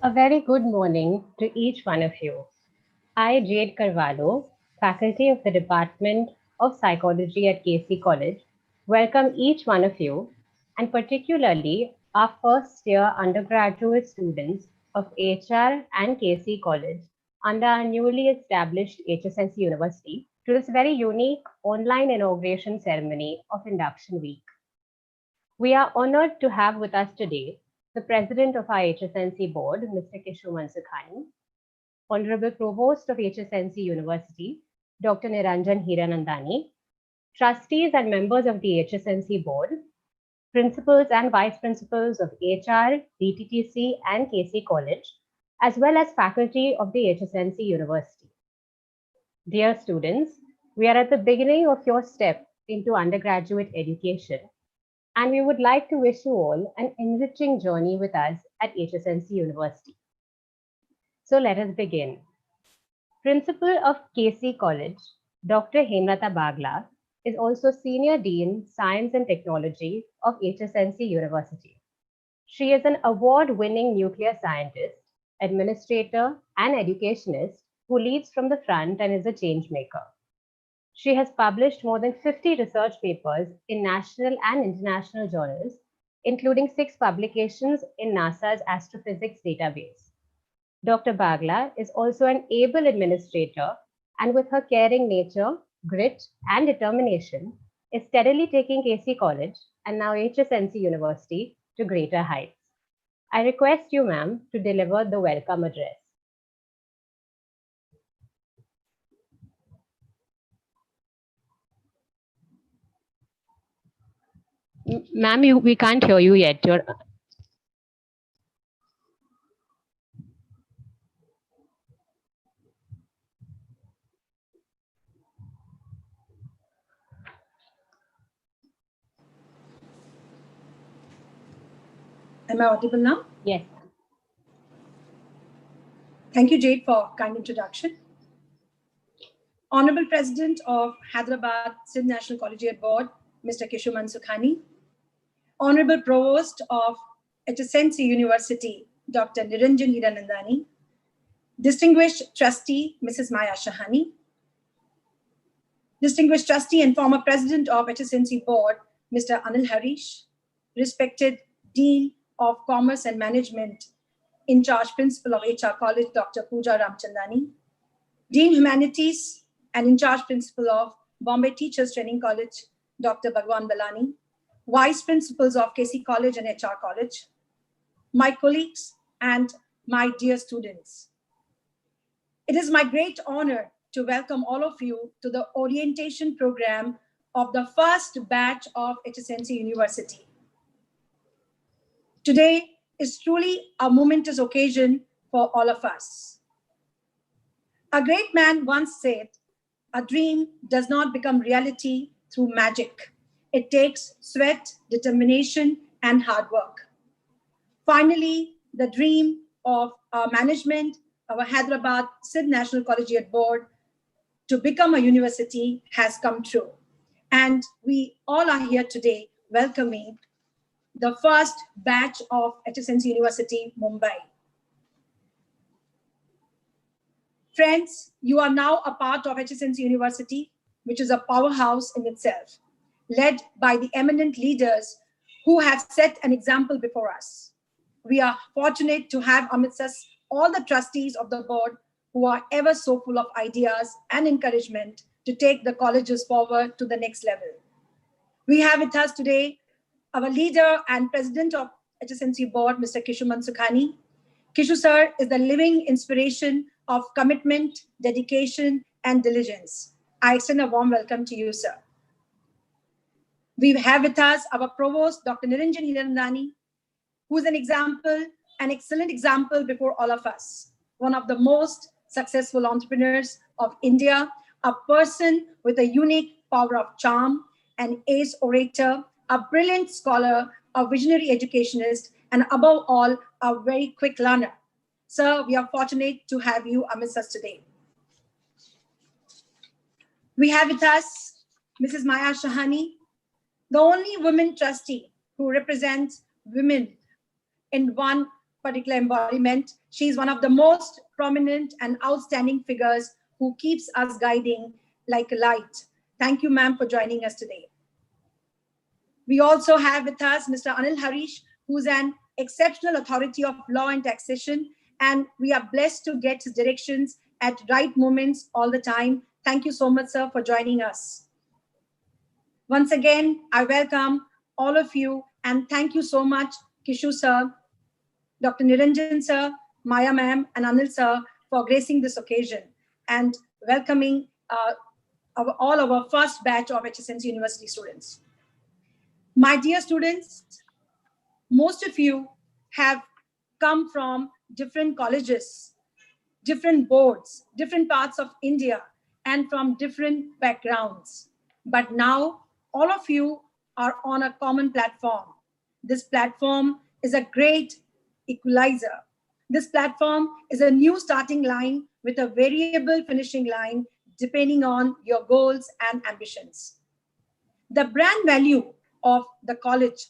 A very good morning to each one of you. I, Jade Carvalho, faculty of the Department of Psychology at KC College, welcome each one of you, and particularly our first year undergraduate students of HR and KC College under our newly established HSNC University to this very unique online inauguration ceremony of Induction Week. We are honored to have with us today the President of our HSNC Board, Mr. Kishuman Sukhani, Honorable Provost of HSNC University, Dr. Niranjan Nanda, trustees and members of the HSNC Board, principals and vice principals of HR, DTTC, and KC College, as well as faculty of the HSNC University. Dear students, we are at the beginning of your step into undergraduate education, and we would like to wish you all an enriching journey with us at HSNC University. So let us begin. Principal of KC College, Dr. Hemlata Bagla, is also Senior Dean, Science and Technology of HSNC University. She is an award-winning nuclear scientist, administrator, and educationist who leads from the front and is a change maker. She has published more than 50 research papers in national and international journals, including 6 publications in NASA's astrophysics database. Dr. Bagla is also an able administrator, and with her caring nature, grit, and determination, is steadily taking KC College and now HSNC University to greater heights. I request you, ma'am, to deliver the welcome address. Ma'am, we can't hear you yet. Am I audible now? Yes. Thank you, Jade, for kind introduction. Honorable President of Hyderabad Sindh National Collegiate Board, Mr. Kishuman Sukhani. Honorable Provost of HSNC University, Dr. Niranjan Nanda. Distinguished Trustee, Mrs. Maya Shahani. Distinguished Trustee and former President of HSNC Board, Mr. Anil Harish. Respected Dean of Commerce and Management, in charge Principal of HR College, Dr. Pooja Ramchandani. Dean Humanities and in charge principal of Bombay Teachers Training College, Dr. Bhagwan Balani, vice principals of KC College and HR College, my colleagues, and my dear students. It is my great honor to welcome all of you to the orientation program of the first batch of Adjacency University. Today is truly a momentous occasion for all of us. A great man once said, "A dream does not become reality through magic. It takes sweat, determination, and hard work." Finally, the dream of our management, our Hyderabad Sid National Collegiate Board, to become a university has come true. And we all are here today welcoming the first batch of Adjacency University, Mumbai. Friends, you are now a part of Adjacency University, which is a powerhouse in itself, led by the eminent leaders who have set an example before us. We are fortunate to have amidst us all the trustees of the board who are ever so full of ideas and encouragement to take the colleges forward to the next level. We have with us today our leader and president of Adjacency Board, Mr. Kishuman Sukhani. Kishu sir is the living inspiration of commitment, dedication, and diligence. I extend a warm welcome to you, sir. We have with us our provost, Dr. Niranjan Nanda, who is an example, an excellent example before all of us. One of the most successful entrepreneurs of India, a person with a unique power of charm, an ace orator, a brilliant scholar, a visionary educationist, and above all, a very quick learner. Sir, we are fortunate to have you amidst us today. We have with us Mrs. Maya Shahani, the only woman trustee who represents women in one particular embodiment. She is one of the most prominent and outstanding figures who keeps us guiding like a light. Thank you, ma'am, for joining us today. We also have with us Mr. Anil Harish, who's an exceptional authority of law and taxation, and we are blessed to get his directions at right moments all the time. Thank you so much, sir, for joining us. Once again, I welcome all of you, and thank you so much, Kishu sir, Dr. Niranjan sir, Maya ma'am, and Anil sir for gracing this occasion and welcoming all our first batch of Adjacency University students. My dear students, most of you have come from different colleges, different boards, different parts of India, and from different backgrounds. But now all of you are on a common platform. This platform is a great equalizer. This platform is a new starting line with a variable finishing line depending on your goals and ambitions. The brand value of the college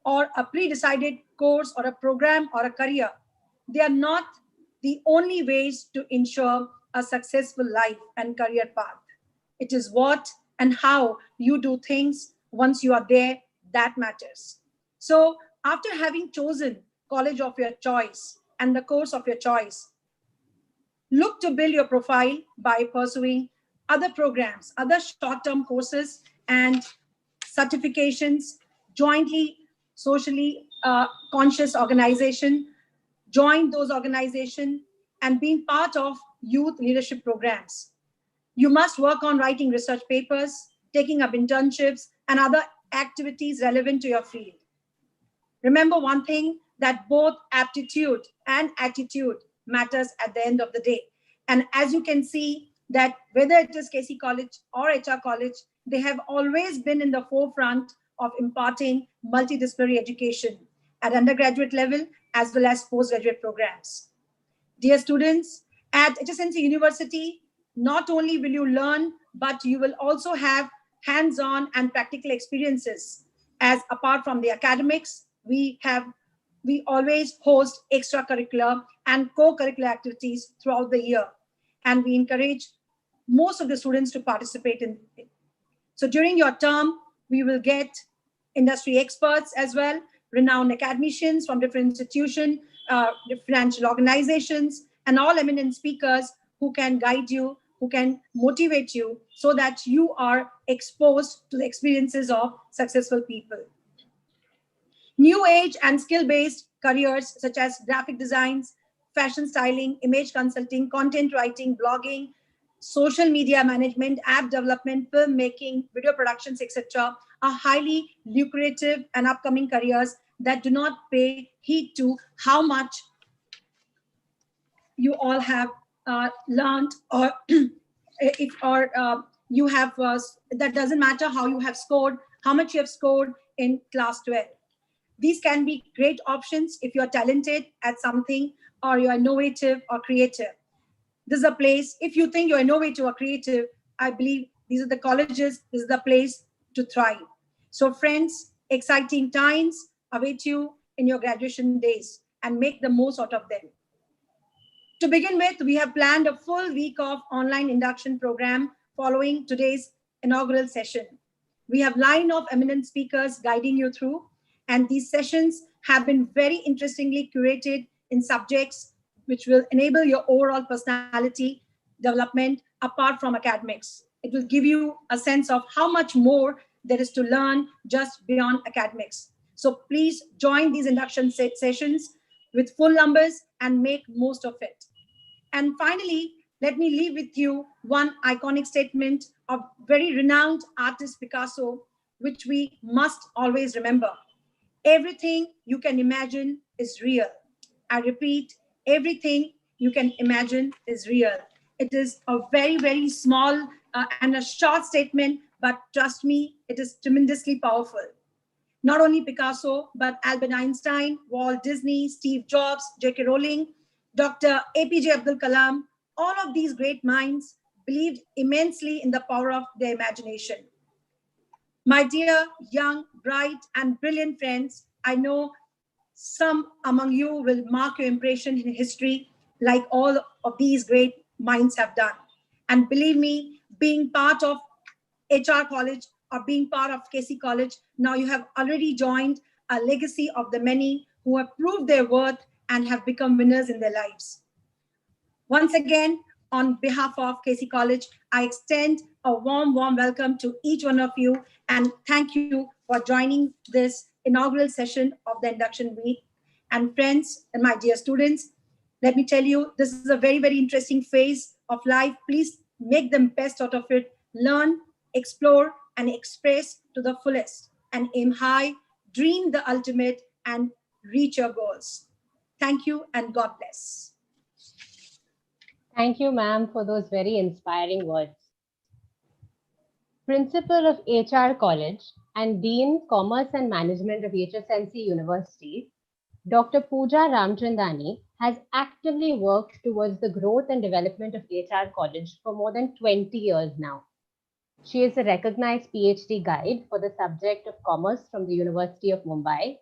or a pre-decided course or a program or a career, they are not the only ways to ensure a successful life and career path. It is what and how you do things once you are there that matters. So after having chosen college of your choice and the course of your choice, look to build your profile by pursuing other programs, other short-term courses and certifications, jointly socially conscious organization, join those organizations and being part of youth leadership programs. You must work on writing research papers, taking up internships and other activities relevant to your field. Remember one thing, that both aptitude and attitude matters at the end of the day. And as you can see that whether it is KC College or HR College, they have always been in the forefront of imparting multidisciplinary education at undergraduate level as well as postgraduate programs. Dear students, at Adjacency University, not only will you learn, but you will also have hands-on and practical experiences. As apart from the academics, we always host extracurricular and co-curricular activities throughout the year. And we encourage most of the students to participate in it. So during your term, we will get industry experts as well, renowned academicians from different institutions, financial organizations, and all eminent speakers who can guide you who can motivate you so that you are exposed to the experiences of successful people. New age and skill-based careers such as graphic designs, fashion styling, image consulting, content writing, blogging, social media management, app development, filmmaking, video productions, etc., are highly lucrative and upcoming careers that do not pay heed to how much you all have learned, or if or you have that doesn't matter how you have scored, how much you have scored in class 12. These can be great options if you're talented at something or you're innovative or creative. This is a place, if you think you're innovative or creative, I believe these are the colleges, this is the place to thrive. So friends, exciting times await you in your graduation days, and make the most out of them. To begin with, we have planned a full week of online induction program following today's inaugural session. We have line of eminent speakers guiding you through, and these sessions have been very interestingly curated in subjects which will enable your overall personality development apart from academics. It will give you a sense of how much more there is to learn just beyond academics. So please join these induction sessions with full numbers and make most of it. And finally, let me leave with you one iconic statement of very renowned artist Picasso, which we must always remember. Everything you can imagine is real. I repeat, everything you can imagine is real. It is a very, very small and a short statement, but trust me, it is tremendously powerful. Not only Picasso, but Albert Einstein, Walt Disney, Steve Jobs, J.K. Rowling, Dr. APJ Abdul Kalam, all of these great minds believed immensely in the power of their imagination. My dear, young, bright, and brilliant friends, I know some among you will mark your impression in history like all of these great minds have done. And believe me, being part of HR College or being part of KC College, now you have already joined a legacy of the many who have proved their worth and have become winners in their lives. Once again, on behalf of KC College, I extend a warm, warm welcome to each one of you, and thank you for joining this inaugural session of the induction week. And friends and my dear students, let me tell you, this is a very, very interesting phase of life. Please make the best out of it. Learn, explore, and express to the fullest, and aim high, dream the ultimate, and reach your goals. Thank you, and God bless. Thank you, ma'am, for those very inspiring words. Principal of HR College and Dean Commerce and Management of Adjacency University, Dr. Pooja Ramchandani has actively worked towards the growth and development of HR College for more than 20 years now. She is a recognized PhD guide for the subject of commerce from the University of Mumbai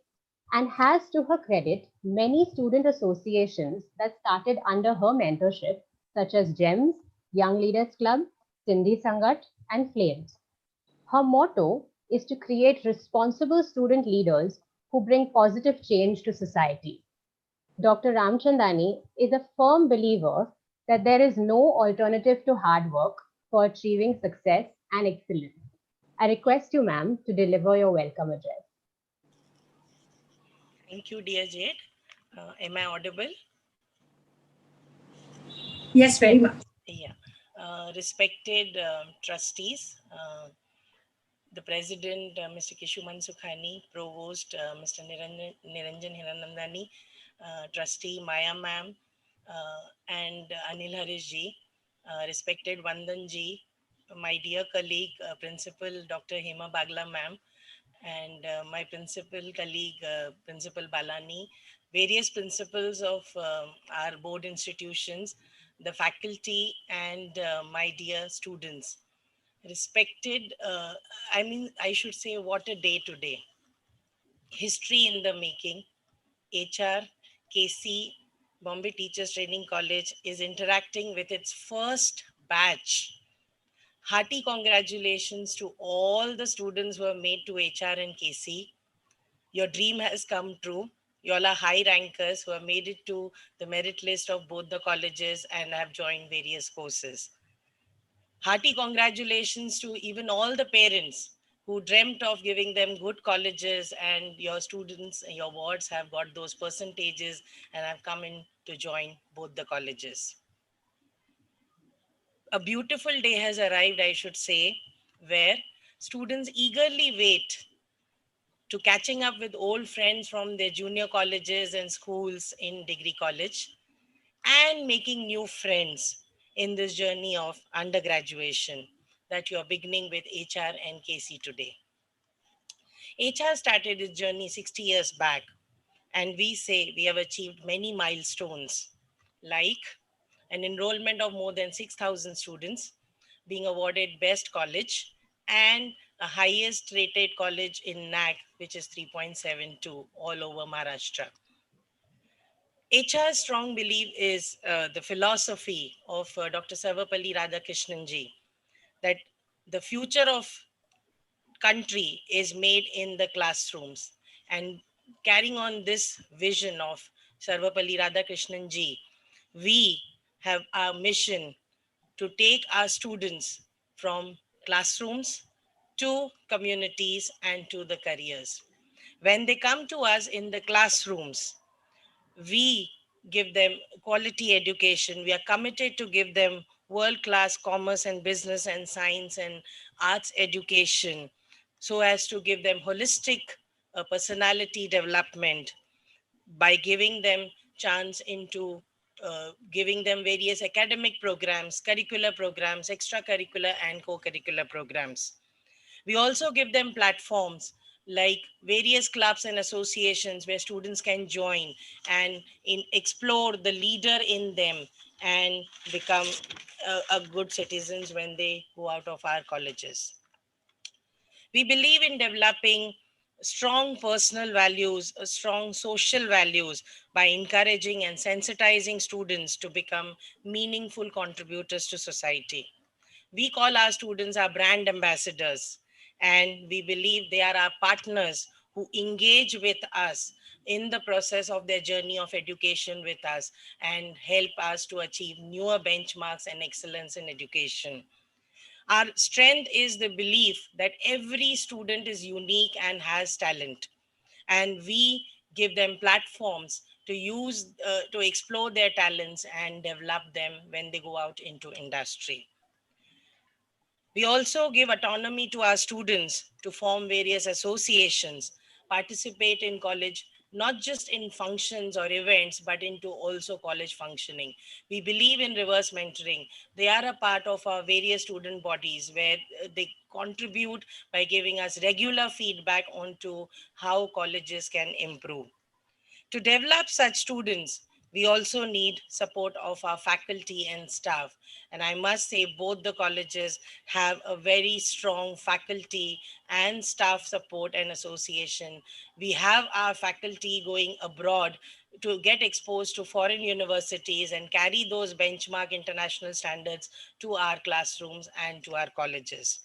and has to her credit many student associations that started under her mentorship, such as GEMS, Young Leaders Club, Sindhi Sangat, and Flames. Her motto is to create responsible student leaders who bring positive change to society. Dr. Ramchandani is a firm believer that there is no alternative to hard work for achieving success and excellence. I request you, ma'am, to deliver your welcome address. Thank you, dear Jade. Am I audible? Yes, very much. Yeah. Respected trustees, the President, Mr. Kishuman Sukhani, Provost, Mr. Niranjan Nanda, Trustee Maya Ma'am, and Anil Harish ji, respected Vandan ji, my dear colleague, Principal Dr. Hema Bagla Ma'am, and my principal colleague, Principal Balani, various principals of our board institutions, the faculty, and my dear students. Respected, I should say, what a day today. History in the making. HR, KC, Bombay Teachers Training College is interacting with its first batch. Hearty congratulations to all the students who have made to HR and KC. Your dream has come true. You all are high rankers who have made it to the merit list of both the colleges and have joined various courses. Hearty congratulations to even all the parents who dreamt of giving them good colleges, and your students, your wards have got those percentages and have come in to join both the colleges. A beautiful day has arrived, I should say, where students eagerly wait to catching up with old friends from their junior colleges and schools in degree college, and making new friends in this journey of undergraduation that you're beginning with HR and KC today. HR started its journey 60 years back, and we say we have achieved many milestones, like an enrollment of more than 6,000 students, being awarded Best College, and a highest rated college in NAC, which is 3.72 all over Maharashtra. HR's strong belief is the philosophy of Dr. Sarvapalli Radhakrishnanji, that the future of country is made in the classrooms. And carrying on this vision of Sarvapalli Radhakrishnanji, we have our mission to take our students from classrooms to communities and to the careers. When they come to us in the classrooms, we give them quality education. We are committed to give them world class commerce and business and science and arts education, so as to give them holistic personality development by giving them chance into giving them various academic programs, curricular programs, extracurricular and co-curricular programs. We also give them platforms like various clubs and associations where students can join and explore the leader in them and become a good citizens when they go out of our colleges. We believe in developing strong personal values, strong social values by encouraging and sensitizing students to become meaningful contributors to society. We call our students our brand ambassadors, and we believe they are our partners who engage with us in the process of their journey of education with us and help us to achieve newer benchmarks and excellence in education. Our strength is the belief that every student is unique and has talent, and we give them platforms to use to explore their talents and develop them when they go out into industry. We also give autonomy to our students to form various associations, participate in college, not just in functions or events, but into also college functioning. We believe in reverse mentoring. They are a part of our various student bodies where they contribute by giving us regular feedback onto how colleges can improve. To develop such students, we also need support of our faculty and staff. And I must say, both the colleges have a very strong faculty and staff support and association. We have our faculty going abroad to get exposed to foreign universities and carry those benchmark international standards to our classrooms and to our colleges.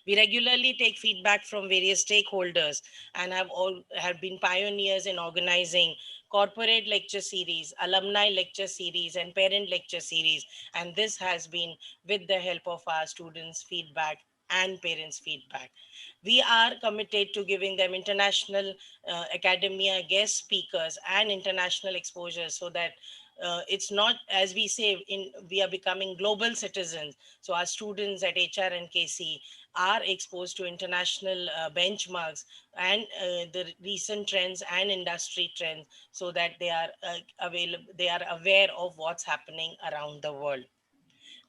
We regularly take feedback from various stakeholders and have been pioneers in organizing corporate lecture series, alumni lecture series, and parent lecture series. And this has been with the help of our students' feedback and parents' feedback. We are committed to giving them international academia guest speakers and international exposure, so that it's not, as we say, we are becoming global citizens. So our students at HR and KC are exposed to international benchmarks and the recent trends and industry trends, so that they are aware of what's happening around the world.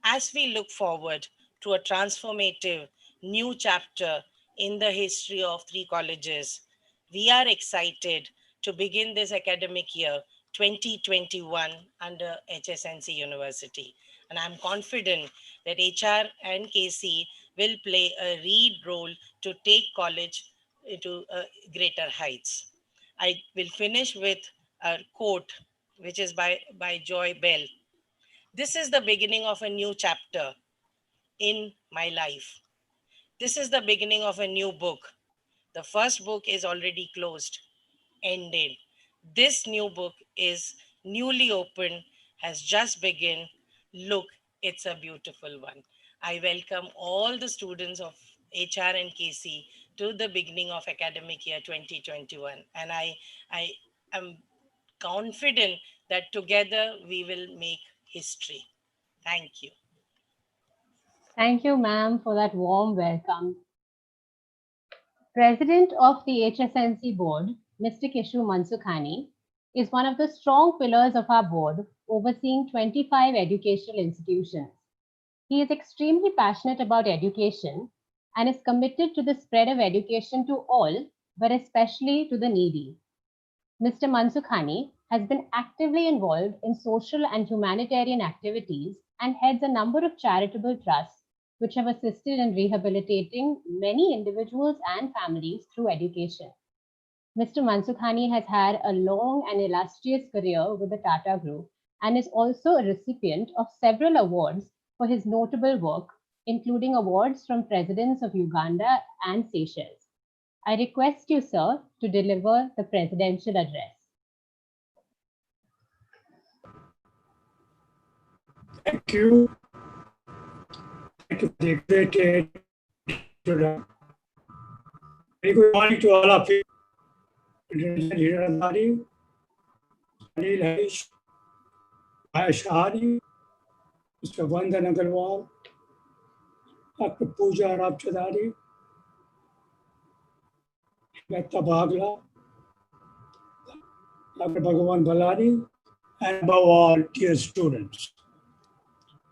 As we look forward to a transformative new chapter in the history of three colleges, we are excited to begin this academic year 2021 under HSNC University. And I'm confident that HR and KC will play a lead role to take college into greater heights. I will finish with a quote, which is by Joy Bell. This is the beginning of a new chapter in my life. This is the beginning of a new book. The first book is already closed, ended. This new book is newly opened, has just begun. Look, it's a beautiful one. I welcome all the students of HR and KC to the beginning of academic year 2021. And I am confident that together we will make history. Thank you. Thank you, ma'am, for that warm welcome. President of the HSNC board, Mr. Kishu Mansukhani, is one of the strong pillars of our board, overseeing 25 educational institutions. He is extremely passionate about education and is committed to the spread of education to all, but especially to the needy. Mr. Mansukhani has been actively involved in social and humanitarian activities and heads a number of charitable trusts which have assisted in rehabilitating many individuals and families through education. Mr. Mansukhani has had a long and illustrious career with the Tata Group and is also a recipient of several awards for his notable work, including awards from presidents of Uganda and Seychelles. I request you, sir, to deliver the presidential address. Thank you. Thank you for the great introduction. Very good morning to all of you. Niranjan Nanda, Anil Harish, Shahani, Mr. Vandan Agarwal, Dr. Pooja Rabchadari, Mehta Bagla, Dr. Bhagavan Balani, and above all, dear students.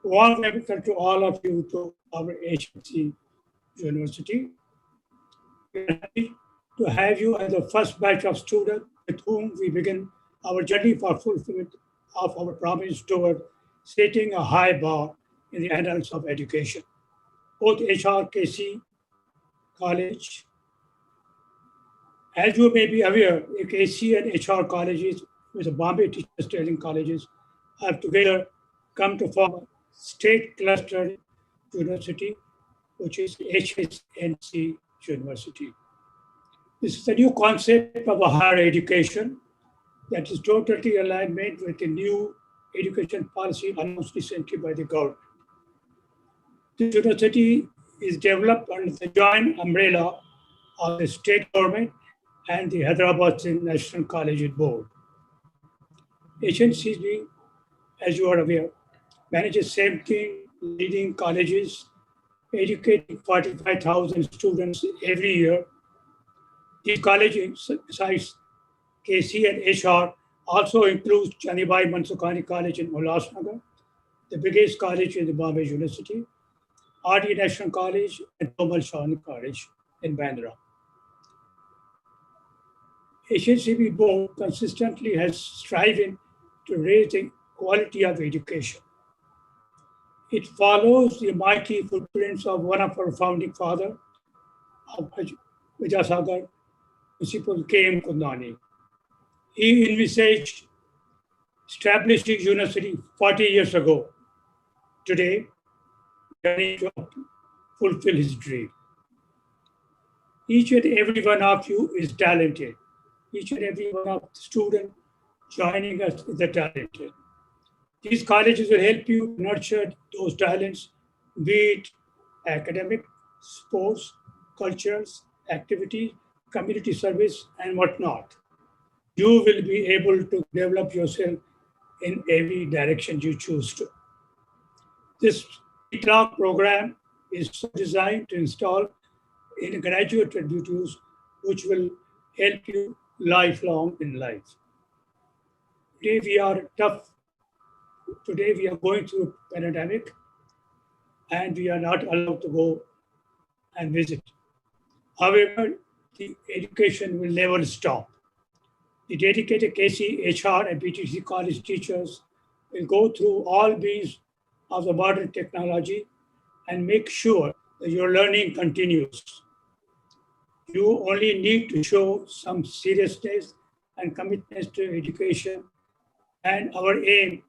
Warm welcome to all of you to our HSC University. We are happy to have you as the first batch of students with whom we begin our journey for fulfillment of our promise toward setting a high bar in the annals of education. Both HRKC College, as you may be aware, the KC and HR colleges with the Bombay Teachers Training Colleges have together come to form a state cluster university, which is HSNC University. This is a new concept of a higher education that is totally alignment with the new education policy announced recently by the government. This university is developed under the joint umbrella of the state government and the Hyderabad National Collegiate Board. HNCB, as you are aware, manages 17 leading colleges, educating 45,000 students every year. These colleges, besides KC and HR, also includes Chanibai Mansukhani College in Ulhasnagar, the biggest college in the Bombay University, RD National College, and Tomal Shahani College in Bandra. HNCB board consistently has striven to raise the quality of education. It follows the mighty footprints of one of our founding fathers, of Vijayasagar, Principal K.M. Kundani. He envisaged establishing university 40 years ago. Today, we are ready to fulfill his dream. Each and every one of you is talented. Each and every one of the students joining us is talented. These colleges will help you nurture those talents, be it academic, sports, cultures, activities, community service, and whatnot. You will be able to develop yourself in every direction you choose to. This talk program is designed to install in graduate attributes which will help you lifelong in life. Today we are tough. Today we are going through a pandemic and we are not allowed to go and visit. However, the education will never stop. The dedicated KC, HR, and BTC college teachers will go through all these of the modern technology and make sure that your learning continues. You only need to show some seriousness and commitment to education. And our aim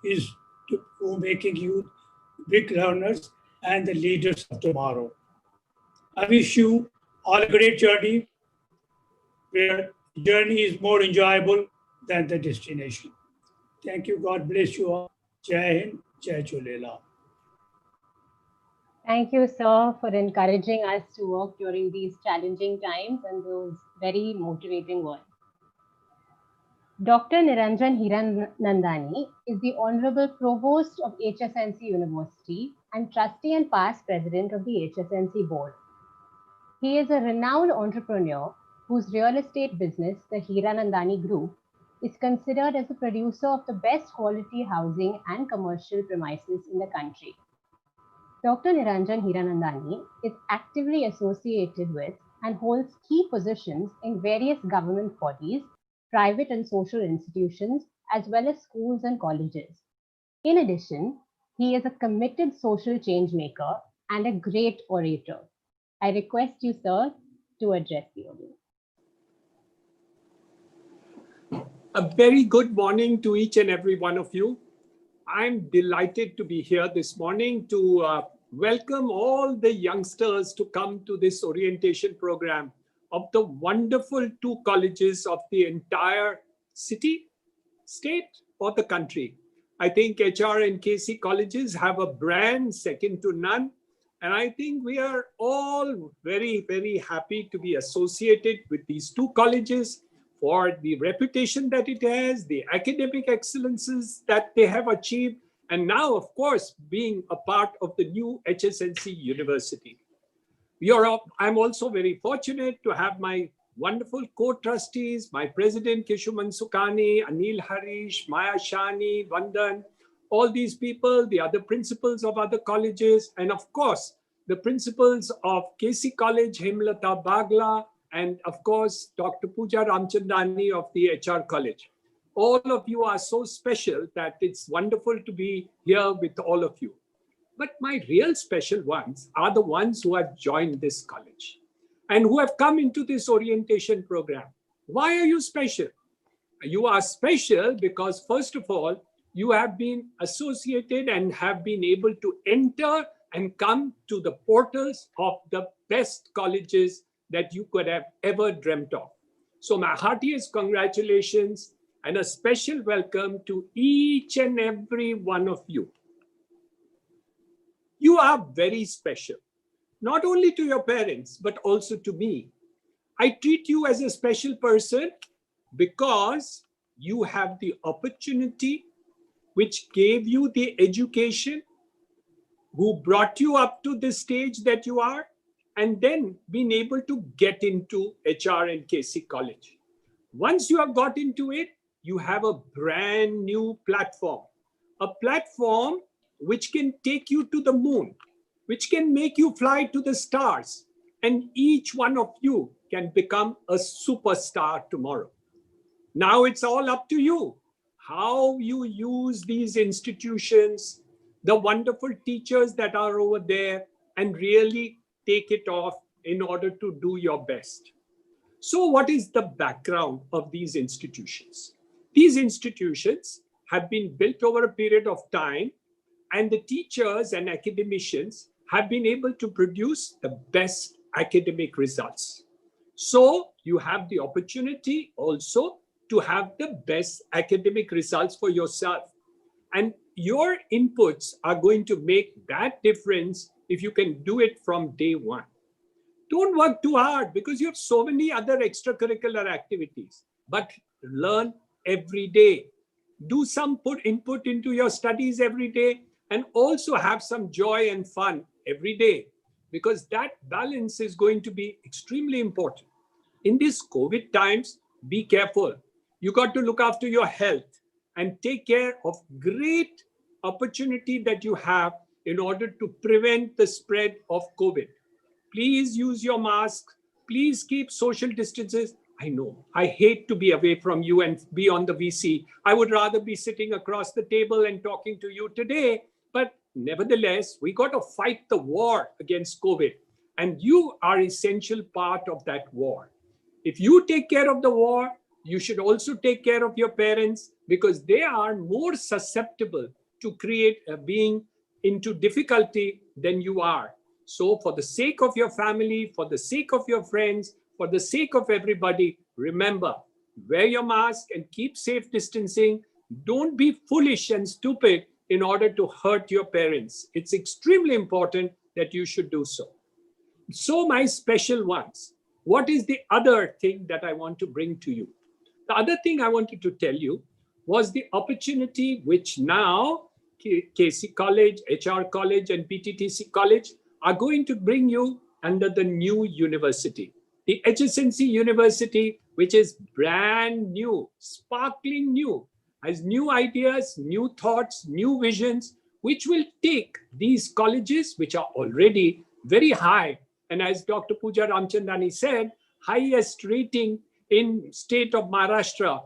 is to making you big learners and the leaders of tomorrow. I wish you all a great journey where the journey is more enjoyable than the destination. Thank you. God bless you all. Jai Hind, Jai Jhulelam. Thank you, sir, for encouraging us to work during these challenging times and those very motivating words. Dr. Niranjan Nandani is the Honorable Provost of HSNC University and Trustee and past President of the HSNC Board. He is a renowned entrepreneur whose real estate business, the Hiranandani Group, is considered as a producer of the best quality housing and commercial premises in the country. Dr. Niranjan Hiranandani is actively associated with and holds key positions in various government bodies, private and social institutions, as well as schools and colleges. In addition, he is a committed social change maker and a great orator. I request you, sir, to address the audience. A very good morning to each and every one of you. I'm delighted to be here this morning to welcome all the youngsters to come to this orientation program of the wonderful two colleges of the entire city, state, or the country. I think HR and KC colleges have a brand second to none. And I think we are all very, very happy to be associated with these two colleges for the reputation that it has, the academic excellences that they have achieved, and now, of course, being a part of the new HSNC University. I'm also very fortunate to have my wonderful co-trustees, my president, Kishuman Sukhani, Anil Harish, Maya Shani, Vandan, all these people, the other principals of other colleges, and of course, the principals of KC College, Hemlata Bagla, and of course, Dr. Pooja Ramchandani of the HR College. All of you are so special that it's wonderful to be here with all of you. But my real special ones are the ones who have joined this college and who have come into this orientation program. Why are you special? You are special because, first of all, you have been associated and have been able to enter and come to the portals of the best colleges that you could have ever dreamt of. So my heartiest congratulations and a special welcome to each and every one of you. You are very special, not only to your parents, but also to me. I treat you as a special person because you have the opportunity which gave you the education, who brought you up to the stage that you are, and then been able to get into HR and KC College. Once you have got into it, you have a brand new platform, a platform which can take you to the moon, which can make you fly to the stars, and each one of you can become a superstar tomorrow. Now it's all up to you, how you use these institutions, the wonderful teachers that are over there, and really take it off in order to do your best. So what is the background of these institutions? These institutions have been built over a period of time, and the teachers and academicians have been able to produce the best academic results. So you have the opportunity also to have the best academic results for yourself. And your inputs are going to make that difference if you can do it from day one. Don't work too hard because you have so many other extracurricular activities, but learn every day. Do some input into your studies every day, and also have some joy and fun every day, because that balance is going to be extremely important. In these COVID times, be careful. You got to look after your health and take care of great opportunity that you have in order to prevent the spread of COVID. Please use your mask. Please keep social distances. I know, I hate to be away from you and be on the VC. I would rather be sitting across the table and talking to you today. But nevertheless, we got to fight the war against COVID. And you are an essential part of that war. If you take care of the war, you should also take care of your parents, because they are more susceptible to create being into difficulty than you are. So for the sake of your family, for the sake of your friends, for the sake of everybody, remember, wear your mask and keep safe distancing. Don't be foolish and stupid in order to hurt your parents. It's extremely important that you should do so. So my special ones, what is the other thing that I want to bring to you? The other thing I wanted to tell you was the opportunity which now KC College, HR College, and PTTC College are going to bring you under the new university. The Adjacency University, which is brand new, sparkling new, has new ideas, new thoughts, new visions, which will take these colleges, which are already very high, and as Dr. Pooja Ramchandani said, highest rating in state of Maharashtra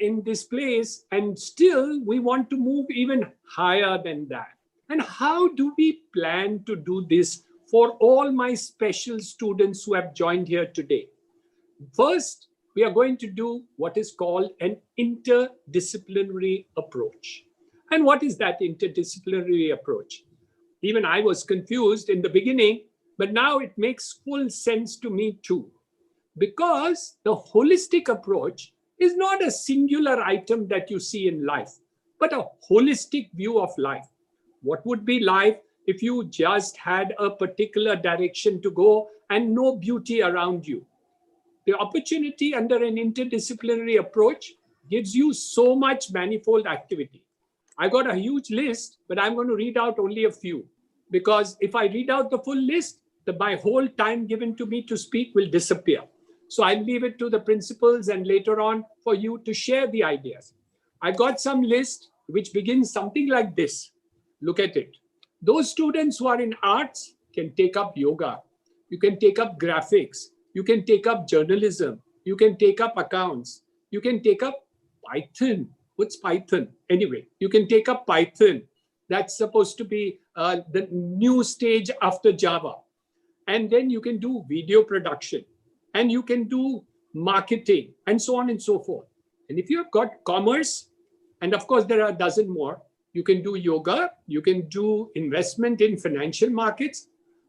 in this place, and still we want to move even higher than that. And how do we plan to do this for all my special students who have joined here today? First, we are going to do what is called an interdisciplinary approach. And what is that interdisciplinary approach? Even I was confused in the beginning, but now it makes full sense to me too. Because the holistic approach is not a singular item that you see in life, but a holistic view of life. What would be life if you just had a particular direction to go and no beauty around you? The opportunity under an interdisciplinary approach gives you so much manifold activity. I got a huge list, but I'm going to read out only a few, because if I read out the full list, my whole time given to me to speak will disappear. So I'll leave it to the principals and later on for you to share the ideas. I got some list which begins something like this. Look at it. Those students who are in arts can take up yoga. You can take up graphics. You can take up journalism. You can take up accounts. You can take up Python. What's Python? Anyway, you can take up Python. That's supposed to be the new stage after Java. And then you can do video production. And you can do marketing and so on and so forth. And if you've got commerce, and of course there are a dozen more, you can do yoga, you can do investment in financial markets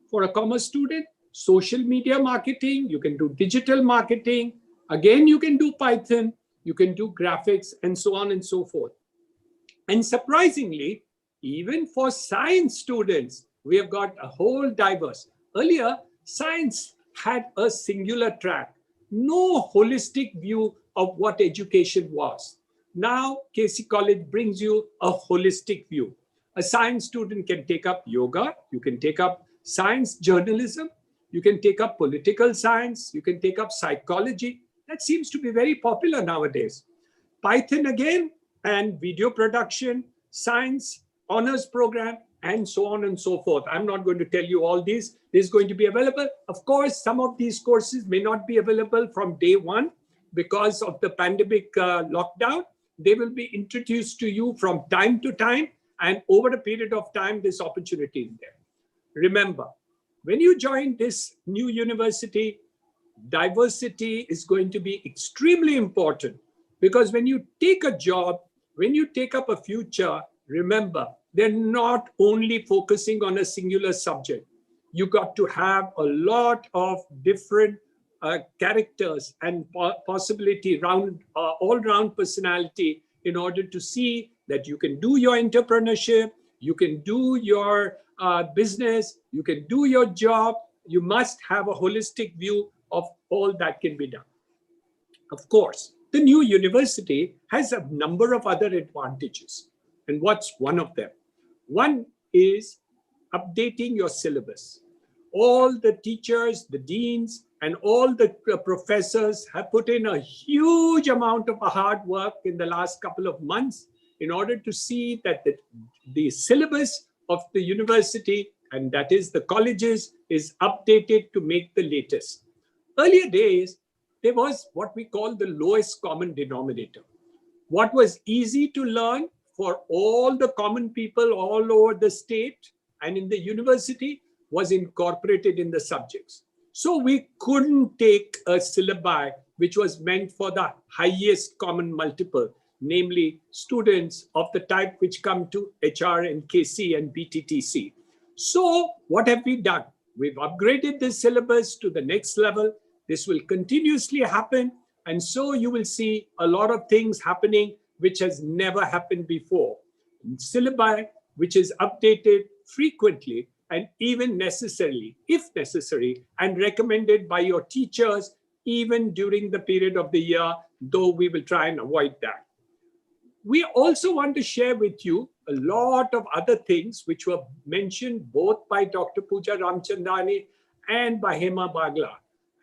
for a commerce student, social media marketing, you can do digital marketing, again you can do Python, you can do graphics and so on and so forth. And surprisingly, even for science students, we have got a whole diverse. Earlier, science had a singular track, no holistic view of what education was. Now, KC College brings you a holistic view. A science student can take up yoga, you can take up science journalism, you can take up political science, you can take up psychology. That seems to be very popular nowadays. Python again, and video production, science, honors program, and so on and so forth. I'm not going to tell you all these. This is going to be available. Of course, some of these courses may not be available from day one because of the pandemic lockdown. They will be introduced to you from time to time, and over a period of time, this opportunity is there. Remember, when you join this new university, diversity is going to be extremely important, because when you take a job, when you take up a future, remember, they're not only focusing on a singular subject. You got to have a lot of different characters and possibility, all-round personality in order to see that you can do your entrepreneurship, you can do your business, you can do your job. You must have a holistic view of all that can be done. Of course, the new university has a number of other advantages. And what's one of them? One is updating your syllabus. All the teachers, the deans, and all the professors have put in a huge amount of hard work in the last couple of months in order to see that the syllabus of the university, and that is the colleges, is updated to make the latest. Earlier days, there was what we call the lowest common denominator. What was easy to learn for all the common people all over the state and in the university was incorporated in the subjects. So we couldn't take a syllabi which was meant for the highest common multiple, namely students of the type which come to HR and KC and BTTC. So what have we done? We've upgraded the syllabus to the next level. This will continuously happen. And so you will see a lot of things happening which has never happened before. Syllabi, which is updated frequently, and even necessarily, if necessary, and recommended by your teachers, even during the period of the year, though we will try and avoid that. We also want to share with you a lot of other things which were mentioned both by Dr. Pooja Ramchandani and by Hema Bagla.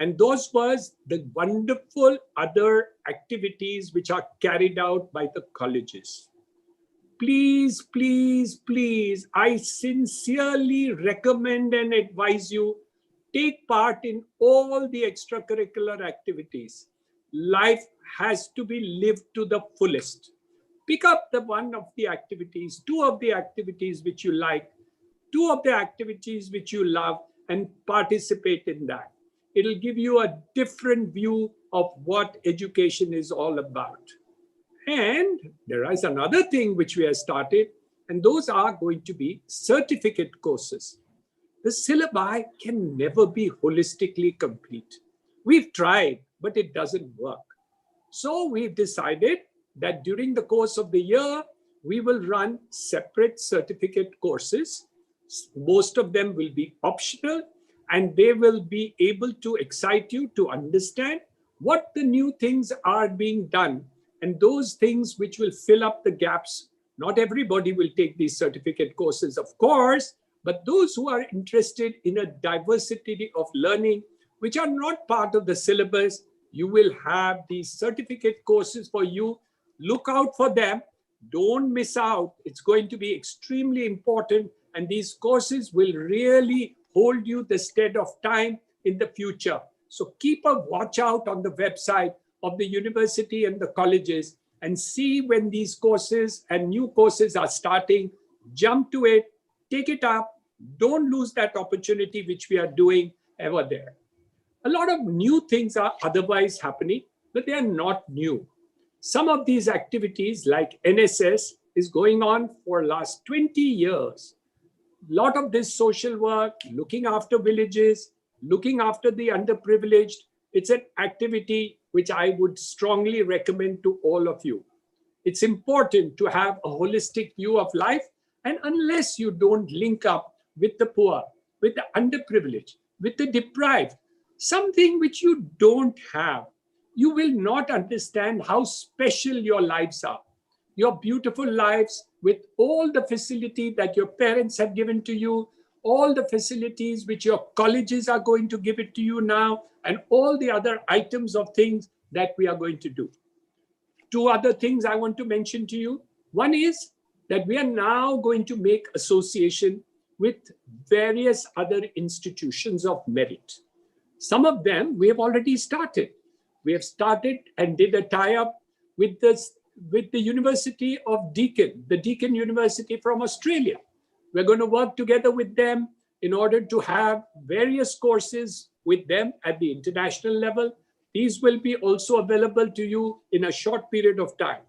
And those was the wonderful other activities which are carried out by the colleges. Please, please, please, I sincerely recommend and advise you, take part in all the extracurricular activities. Life has to be lived to the fullest. Pick up the one of the activities, two of the activities which you like, two of the activities which you love, and participate in that. It'll give you a different view of what education is all about. And there is another thing which we have started, and those are going to be certificate courses. The syllabi can never be holistically complete. We've tried, but it doesn't work. So we've decided that during the course of the year, we will run separate certificate courses. Most of them will be optional, and they will be able to excite you to understand what the new things are being done, and those things which will fill up the gaps. Not everybody will take these certificate courses, of course, but those who are interested in a diversity of learning, which are not part of the syllabus, you will have these certificate courses for you. Look out for them. Don't miss out. It's going to be extremely important. And these courses will really hold you the stead of time in the future. So keep a watch out on the website of the university and the colleges and see when these courses and new courses are starting. Jump to it, take it up. Don't lose that opportunity which we are doing ever there. A lot of new things are otherwise happening, but they are not new. Some of these activities like NSS is going on for last 20 years. A lot of this social work, looking after villages, looking after the underprivileged, it's an activity which I would strongly recommend to all of you. It's important to have a holistic view of life, and unless you don't link up with the poor, with the underprivileged, with the deprived, something which you don't have, you will not understand how special your lives are. Your beautiful lives with all the facility that your parents have given to you, all the facilities which your colleges are going to give it to you now, and all the other items of things that we are going to do. Two other things I want to mention to you. One is that we are now going to make association with various other institutions of merit. Some of them we have already started. We have started and did a tie-up with the University of Deakin, the Deakin University from Australia. We're going to work together with them in order to have various courses with them at the international level. These will be also available to you in a short period of time.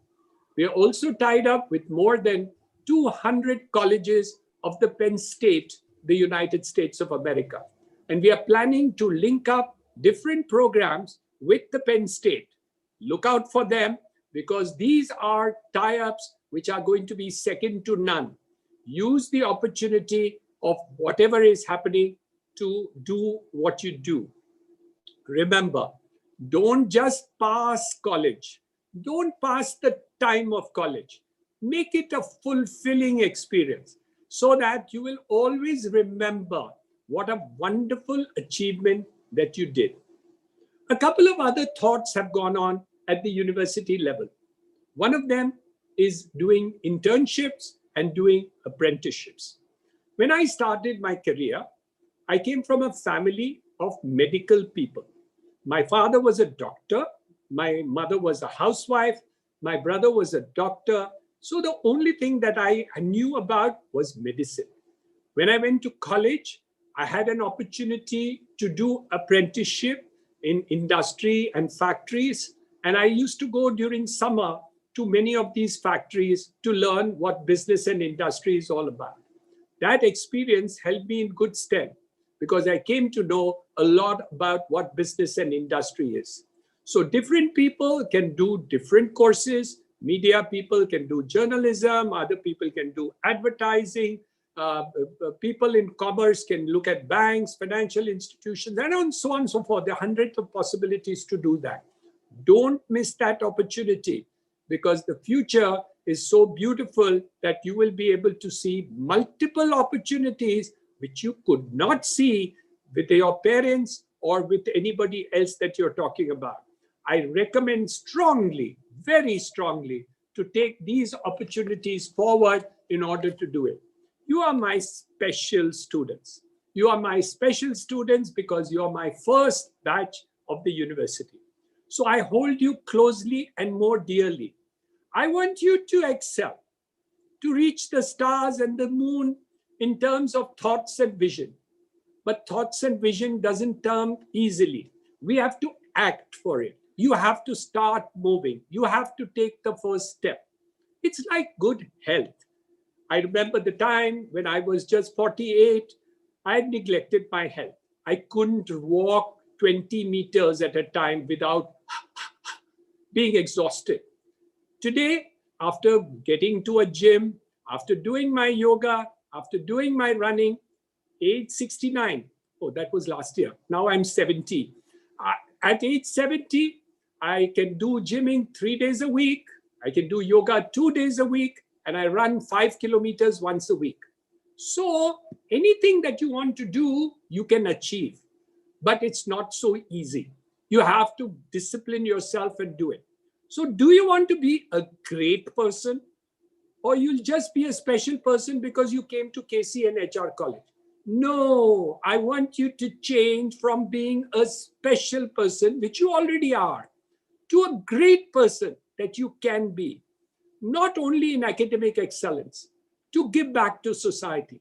We are also tied up with more than 200 colleges of the Penn State, the United States of America. And we are planning to link up different programs with the Penn State. Look out for them, because these are tie-ups which are going to be second to none. Use the opportunity of whatever is happening to do what you do. Remember, don't just pass college. Don't pass the time of college. Make it a fulfilling experience so that you will always remember what a wonderful achievement that you did. A couple of other thoughts have gone on at the university level. One of them is doing internships and doing apprenticeships. When I started my career, I came from a family of medical people. My father was a doctor, my mother was a housewife, my brother was a doctor. So the only thing that I knew about was medicine. When I went to college, I had an opportunity to do apprenticeship in industry and factories. And I used to go during summer to many of these factories to learn what business and industry is all about. That experience held me in good stead because I came to know a lot about what business and industry is. So different people can do different courses. Media people can do journalism, other people can do advertising. people in commerce can look at banks, financial institutions, and so on and so forth. There are hundreds of possibilities to do that. Don't miss that opportunity, because the future is so beautiful that you will be able to see multiple opportunities which you could not see with your parents or with anybody else that you're talking about. I recommend strongly, very strongly, to take these opportunities forward in order to do it. You are my special students. You are my special students because you are my first batch of the university. So I hold you closely and more dearly. I want you to excel, to reach the stars and the moon in terms of thoughts and vision. But thoughts and vision doesn't come easily. We have to act for it. You have to start moving. You have to take the first step. It's like good health. I remember the time when I was just 48, I had neglected my health. I couldn't walk 20 meters at a time without being exhausted. Today, after getting to a gym, after doing my yoga, after doing my running, age 69, oh, that was last year. Now I'm 70. At age 70, I can do gymming 3 days a week. I can do yoga 2 days a week, and I run 5 kilometers once a week. So anything that you want to do, you can achieve, but it's not so easy. You have to discipline yourself and do it. So do you want to be a great person, or you'll just be a special person because you came to KC and HR college? No, I want you to change from being a special person, which you already are, to a great person that you can be, not only in academic excellence, to give back to society,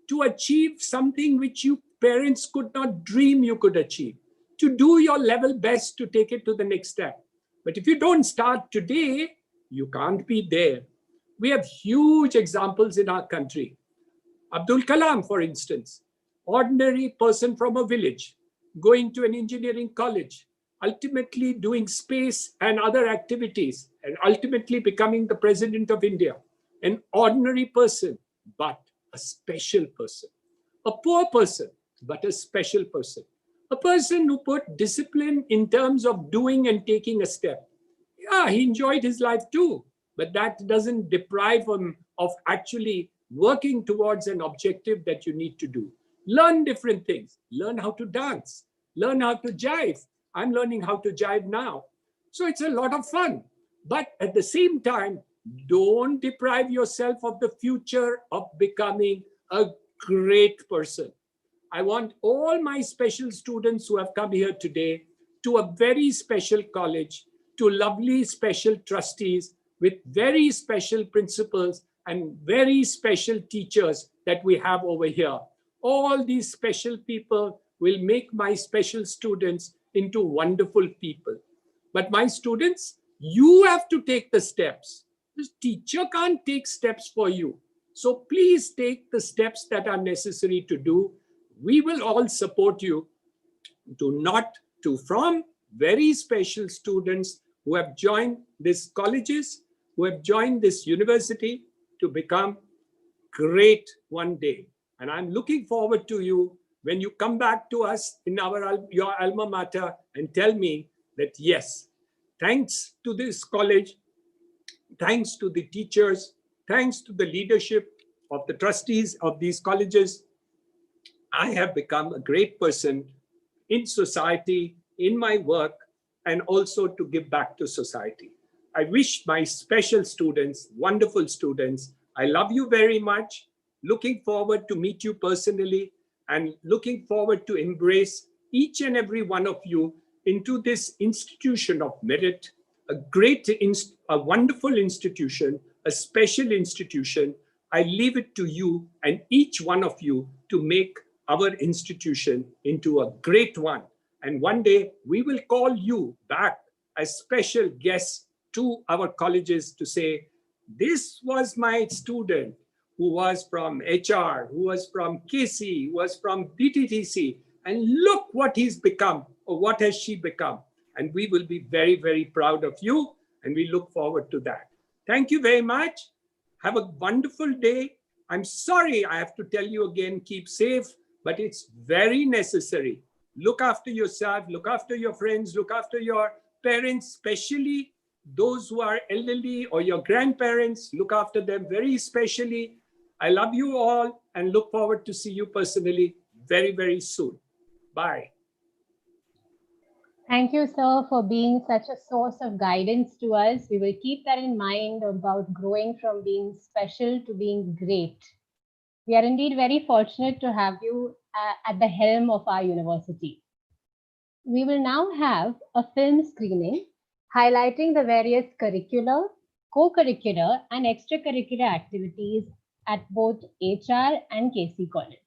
to achieve something which you parents could not dream you could achieve, to do your level best to take it to the next step. But if you don't start today, you can't be there. We have huge examples in our country. Abdul Kalam, for instance, ordinary person from a village, going to an engineering college, ultimately doing space and other activities, and ultimately becoming the president of India. An ordinary person, but a special person. A poor person, but a special person. A person who put discipline in terms of doing and taking a step. Yeah, he enjoyed his life too, but that doesn't deprive him of actually working towards an objective that you need to do. Learn different things. Learn how to dance. Learn how to jive. I'm learning how to jive now. So it's a lot of fun. But at the same time, don't deprive yourself of the future of becoming a great person. I want all my special students who have come here today to a very special college, to lovely special trustees with very special principals and very special teachers that we have over here. All these special people will make my special students into wonderful people. But my students, you have to take the steps. The teacher can't take steps for you. So please take the steps that are necessary to do. We will all support you from very special students who have joined these colleges, who have joined this university to become great one day. And I'm looking forward to you when you come back to us in your alma mater and tell me that, yes, thanks to this college, thanks to the teachers, thanks to the leadership of the trustees of these colleges, I have become a great person in society, in my work, and also to give back to society. I wish my special students, wonderful students, I love you very much. Looking forward to meet you personally and looking forward to embrace each and every one of you into this institution of merit, a wonderful institution, a special institution. I leave it to you and each one of you to make our institution into a great one. And one day we will call you back as special guests to our colleges to say, this was my student who was from HR, who was from KC, who was from DTTC, and look what he's become, or what has she become. And we will be very, very proud of you, and we look forward to that. Thank you very much. Have a wonderful day. I'm sorry, I have to tell you again, keep safe, but it's very necessary. Look after yourself, look after your friends, look after your parents, especially those who are elderly, or your grandparents, look after them very especially. I love you all and look forward to see you personally very, very soon. Bye. Thank you, sir, for being such a source of guidance to us. We will keep that in mind about growing from being special to being great. We are indeed very fortunate to have you at the helm of our university. We will now have a film screening highlighting the various curricular, co-curricular, and extracurricular activities at both HR and KC College.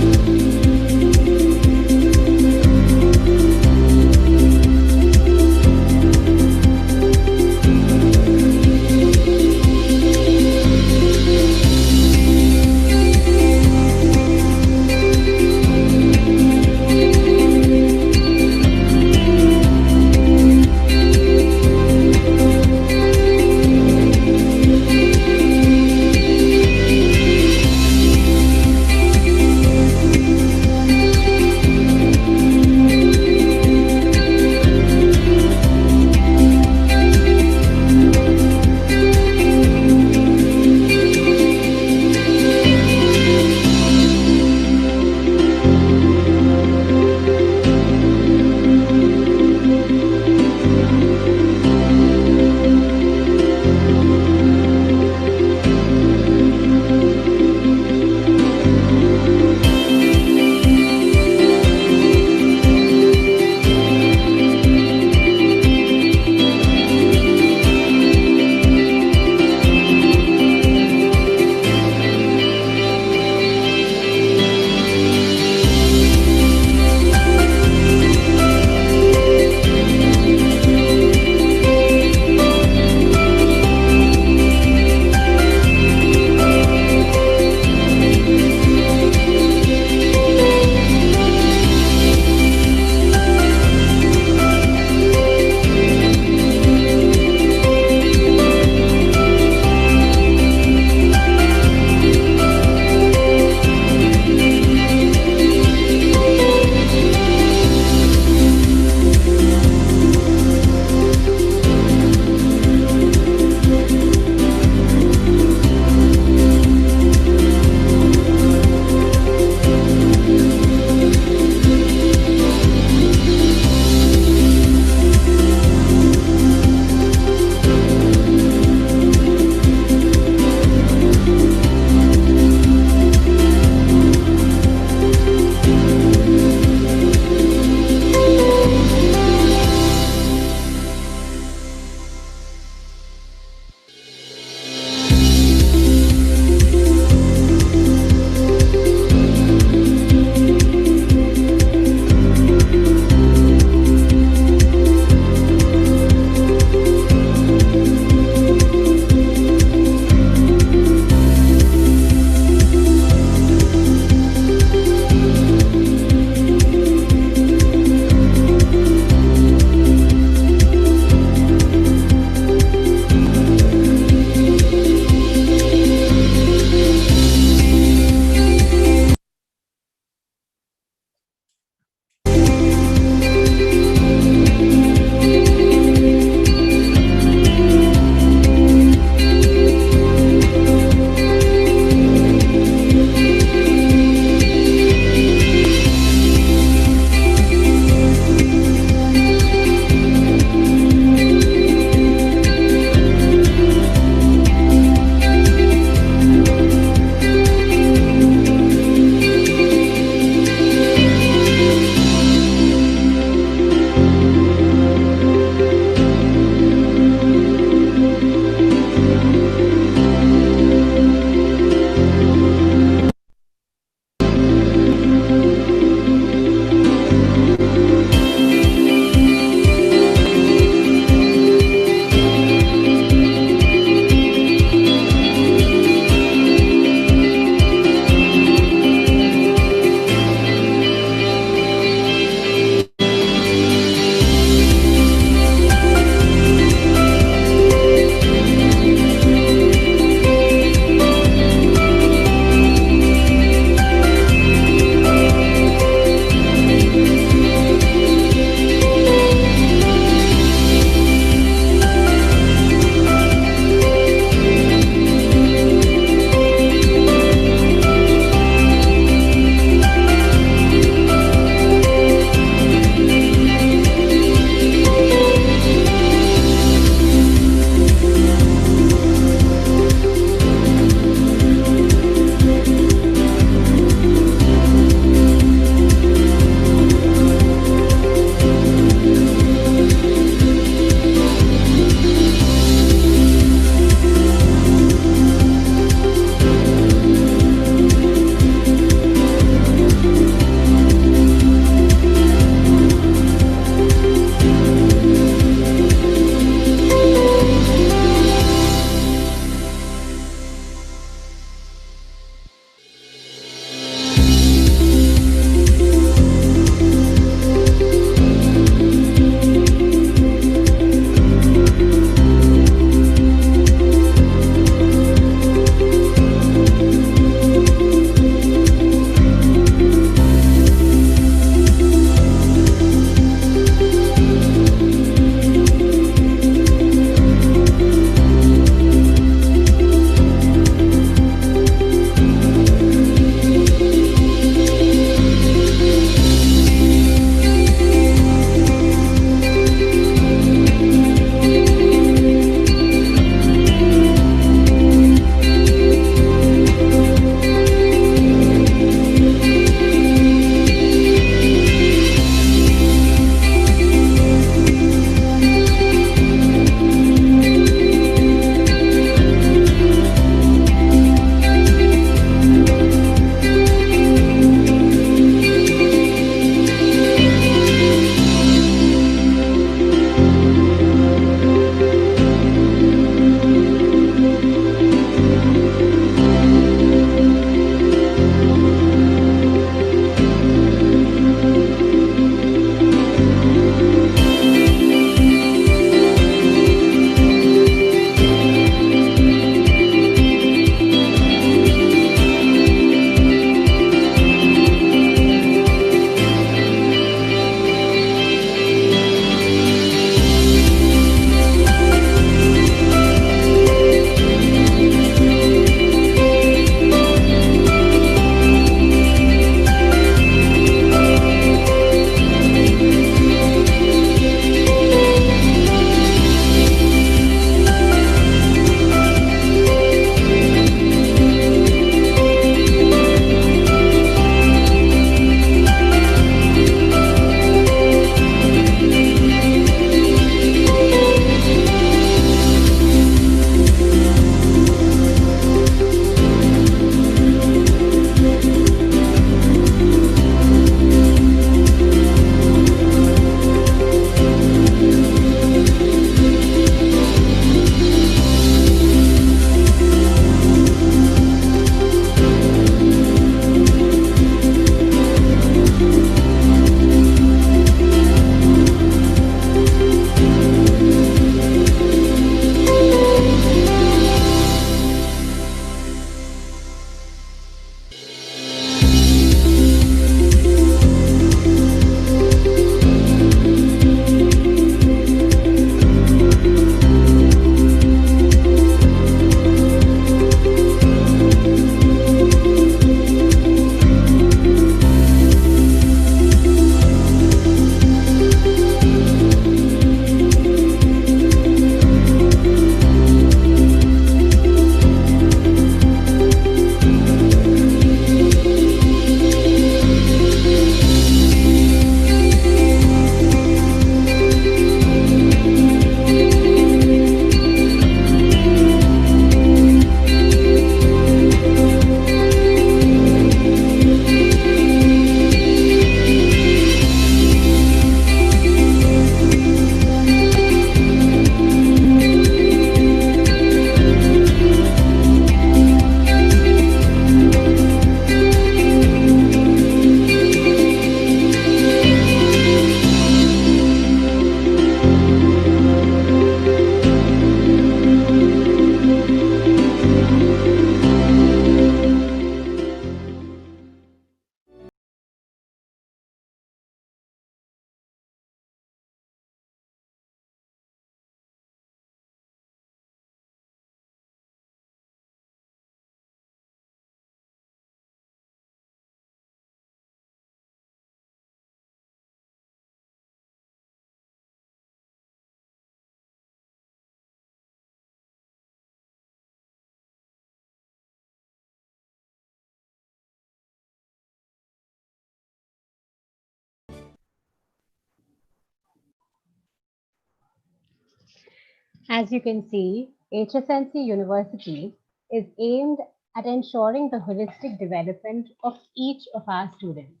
As you can see, HSNC University is aimed at ensuring the holistic development of each of our students.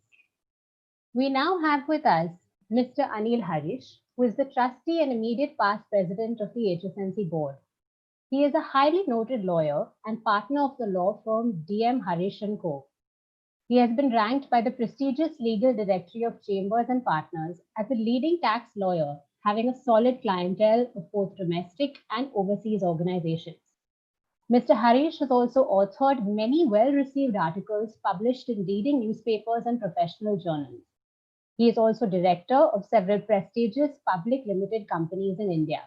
We now have with us Mr. Anil Harish, who is the trustee and immediate past president of the HSNC board. He is a highly noted lawyer and partner of the law firm DM Harish & Co. He has been ranked by the prestigious Legal Directory of Chambers and Partners as a leading tax lawyer, having a solid clientele of both domestic and overseas organizations. Mr. Harish has also authored many well-received articles published in leading newspapers and professional journals. He is also director of several prestigious public limited companies in India.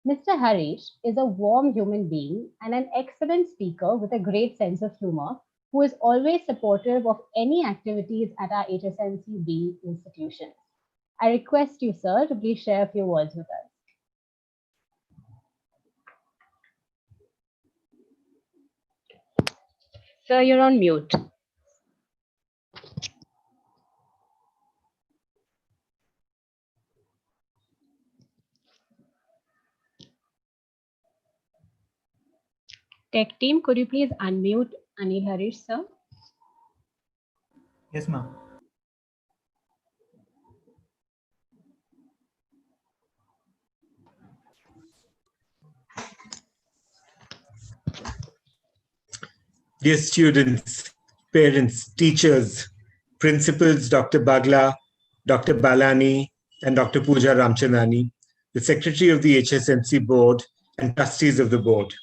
Mr. Harish is a warm human being and an excellent speaker with a great sense of humor, who is always supportive of any activities at our HSNCB institutions. I request you, sir, to please share a few words with us. Sir, you're on mute. Tech team, could you please unmute Anil Harish, sir? Yes, ma'am. Dear students, parents, teachers, principals, Dr. Bagla, Dr. Balani, and Dr. Pooja Ramchandani, the Secretary of the HSNC Board, and trustees of the board.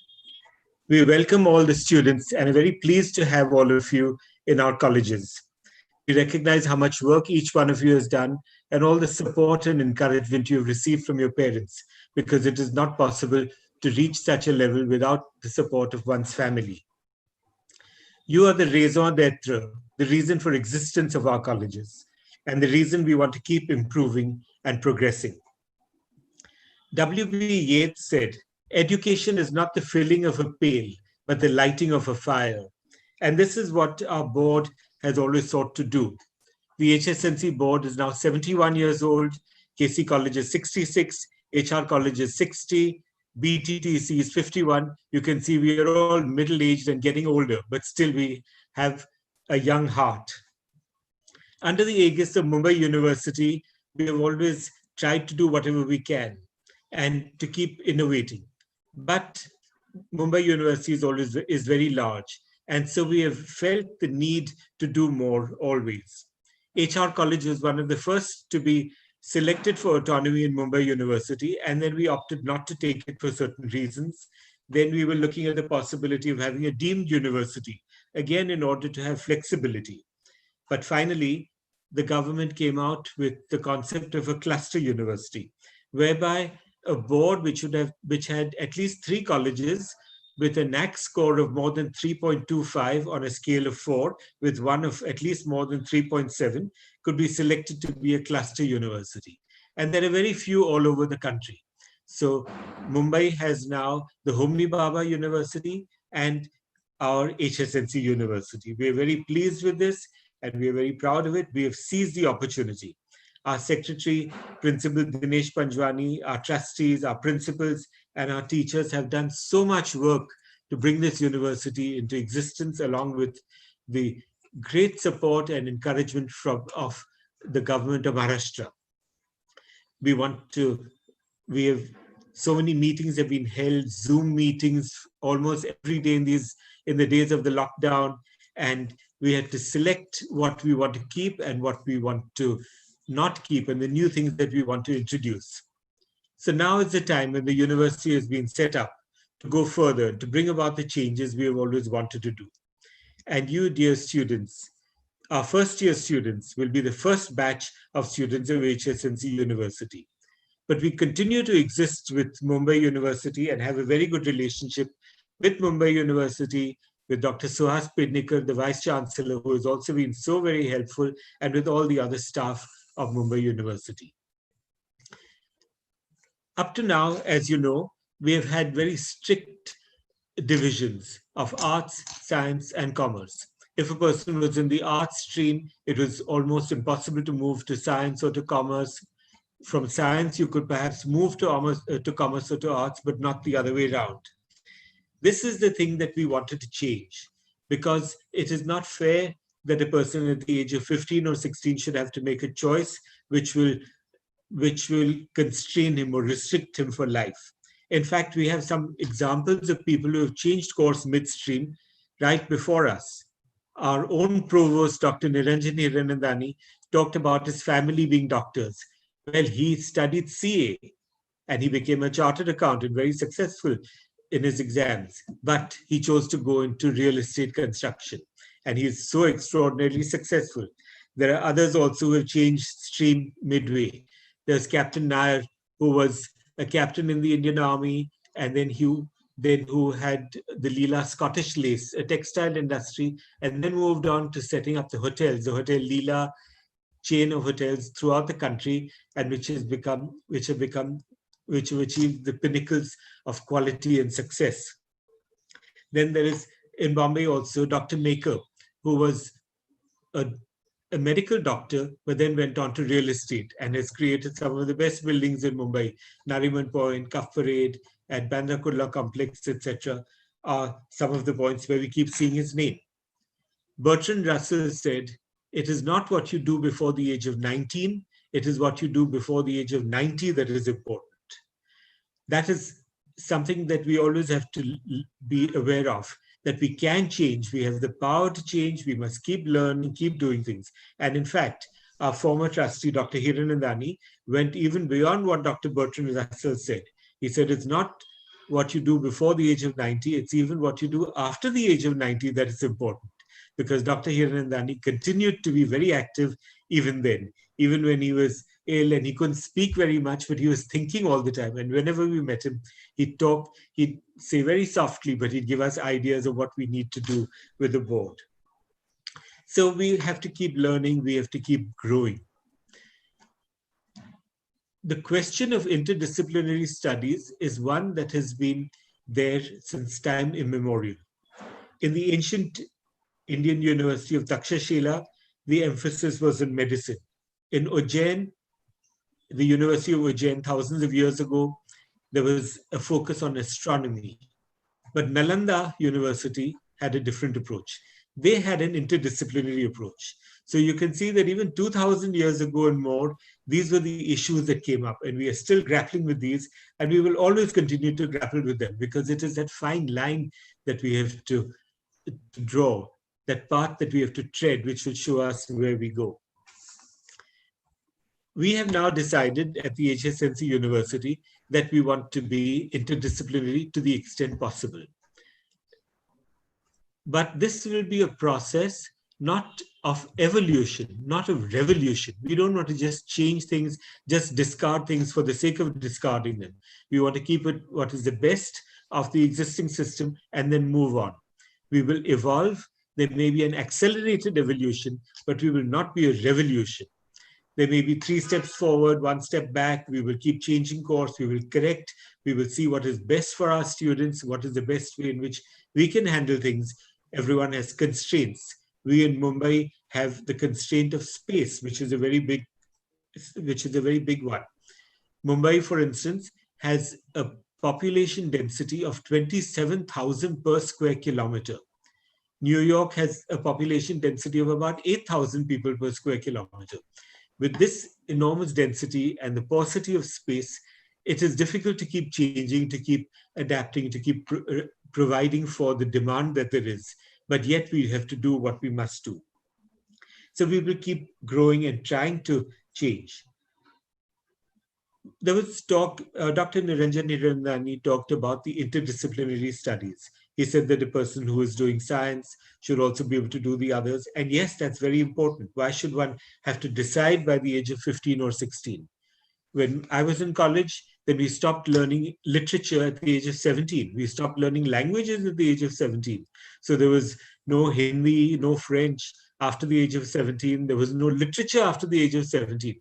We welcome all the students and are very pleased to have all of you in our colleges. We recognize how much work each one of you has done and all the support and encouragement you have received from your parents, because it is not possible to reach such a level without the support of one's family. You are the raison d'etre, the reason for existence of our colleges, and the reason we want to keep improving and progressing. W.B. Yeats said, "Education is not the filling of a pail, but the lighting of a fire." And this is what our board has always sought to do. The HSNC board is now 71 years old, KC College is 66, HR College is 60, BTTC is 51. You can see we are all middle-aged and getting older, but still we have a young heart. Under the aegis of Mumbai University, we have always tried to do whatever we can and to keep innovating. But Mumbai University is very large, and so we have felt the need to do more always. HR College was one of the first to be selected for autonomy in Mumbai University, and then we opted not to take it for certain reasons. Then we were looking at the possibility of having a deemed university, again in order to have flexibility. But finally, the government came out with the concept of a cluster university, whereby a board which had at least 3 colleges with a NAC score of more than 3.25 on a scale of 4, with one of at least more than 3.7, could be selected to be a cluster university. And there are very few all over the country. So Mumbai has now the Homi Bhabha University and our HSNC University. We are very pleased with this and we are very proud of it. We have seized the opportunity. Our secretary, Principal Dinesh Panjwani, our trustees, our principals, and our teachers have done so much work to bring this university into existence, along with the great support and encouragement of the government of Maharashtra. We have so many meetings have been held, Zoom meetings almost every day in the days of the lockdown, and we had to select what we want to keep and what we want to not keep, and the new things that we want to introduce. So now is the time when the university has been set up to go further, to bring about the changes we have always wanted to do. And you, dear students, our first year students will be the first batch of students of HSNC University. But we continue to exist with Mumbai University and have a very good relationship with Mumbai University, with Dr. Suhas Pidnikar, the Vice Chancellor, who has also been so very helpful, and with all the other staff of Mumbai University. Up to now, as you know, we have had very strict divisions of arts, science, and commerce. If a person was in the arts stream, it was almost impossible to move to science or to commerce. from science, you could perhaps move to commerce or to arts, but not the other way around. This is the thing that we wanted to change, because it is not fair that a person at the age of 15 or 16 should have to make a choice which will constrain him or restrict him for life. In fact, we have some examples of people who have changed course midstream right before us. Our own provost, Dr. Niranjan Nanda, talked about his family being doctors. Well, he studied CA and he became a chartered accountant, very successful in his exams, but he chose to go into real estate construction, and he is so extraordinarily successful. There are others also who have changed stream midway. There's Captain Nair, who was a captain in the Indian Army, and then who had the Leela Scottish lace, a textile industry, and then moved on to setting up the hotels, the Hotel Leela chain of hotels throughout the country, and which have achieved the pinnacles of quality and success. Then there is in Bombay also Dr. Maker, who was a medical doctor, but then went on to real estate and has created some of the best buildings in Mumbai, Nariman Point, Cuff Parade, at Bandra Kurla Complex, etc., are some of the points where we keep seeing his name. Bertrand Russell said, "It is not what you do before the age of 19, it is what you do before the age of 90 that is important." That is something that we always have to be aware of, that we can change, we have the power to change, we must keep learning, keep doing things. And in fact, our former trustee, Dr. Hiranandani, went even beyond what Dr. Bertrand Russell said. He said, it's not what you do before the age of 90, it's even what you do after the age of 90 that is important. Because Dr. Hiranandani continued to be very active even then, even when he was ill and he couldn't speak very much, but he was thinking all the time. And whenever we met him, he'd talk, he'd say very softly, but he'd give us ideas of what we need to do with the board. So we have to keep learning, we have to keep growing. The question of interdisciplinary studies is one that has been there since time immemorial. In the ancient Indian University of Takshashila, the emphasis was on medicine. In Ujjain, the University of Ujjain, thousands of years ago, there was a focus on astronomy. But Nalanda University had a different approach. They had an interdisciplinary approach. So you can see that even 2000 years ago and more, these were the issues that came up, and we are still grappling with these, and we will always continue to grapple with them, because it is that fine line that we have to draw, that path that we have to tread, which will show us where we go. We have now decided at the Adjacency University that we want to be interdisciplinary to the extent possible. But this will be a process not of evolution, not of revolution. We don't want to just change things, just discard things for the sake of discarding them. We want to keep it what is the best of the existing system and then move on. We will evolve. There may be an accelerated evolution, but we will not be a revolution. There may be 3 steps forward, 1 step back. We will keep changing course. We will correct. We will see what is best for our students, what is the best way in which we can handle things. Everyone has constraints. We in Mumbai have the constraint of space, which is a very big one. Mumbai, for instance, has a population density of 27,000 per square kilometer. New York has a population density of about 8,000 people per square kilometer. With this enormous density and the paucity of space, it is difficult to keep changing, to keep adapting, to keep providing for the demand that there is. But yet we have to do what we must do. So we will keep growing and trying to change. There was talk, Dr. Niranjan Nanda talked about the interdisciplinary studies. He said that a person who is doing science should also be able to do the others. And yes, that's very important. Why should one have to decide by the age of 15 or 16? When I was in college, then we stopped learning literature at the age of 17. We stopped learning languages at the age of 17. So there was no Hindi, no French after the age of 17. There was no literature after the age of 17.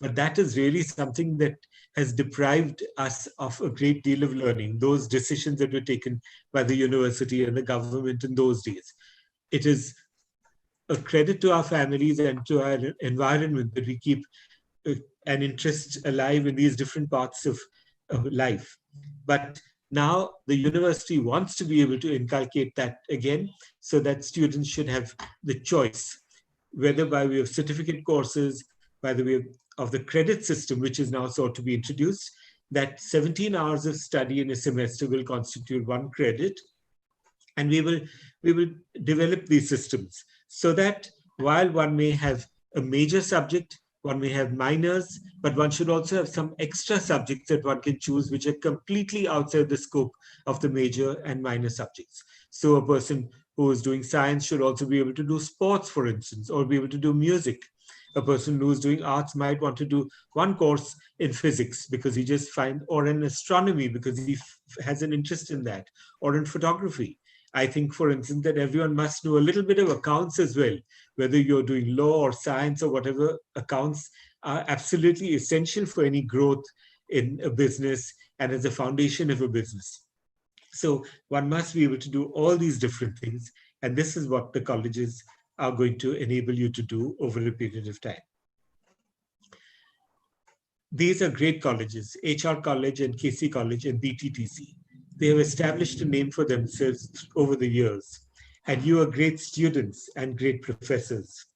But that is really something that has deprived us of a great deal of learning, those decisions that were taken by the university and the government in those days. It is a credit to our families and to our environment that we keep and interest alive in these different parts of life. But now the university wants to be able to inculcate that again, so that students should have the choice, whether by way of certificate courses, by the way of the credit system, which is now sought to be introduced, that 17 hours of study in a semester will constitute 1 credit. And we will develop these systems so that while one may have a major subject, one may have minors, but one should also have some extra subjects that one can choose, which are completely outside the scope of the major and minor subjects. So a person who is doing science should also be able to do sports, for instance, or be able to do music. A person who is doing arts might want to do one course in physics because he just finds, or in astronomy because he has an interest in that, or in photography. I think, for instance, that everyone must know a little bit of accounts as well, whether you're doing law or science or whatever. Accounts are absolutely essential for any growth in a business and as a foundation of a business. So one must be able to do all these different things. And this is what the colleges are going to enable you to do over a period of time. These are great colleges, HR College and KC College and BTTC. They have established a name for themselves over the years. And you are great students and great professors.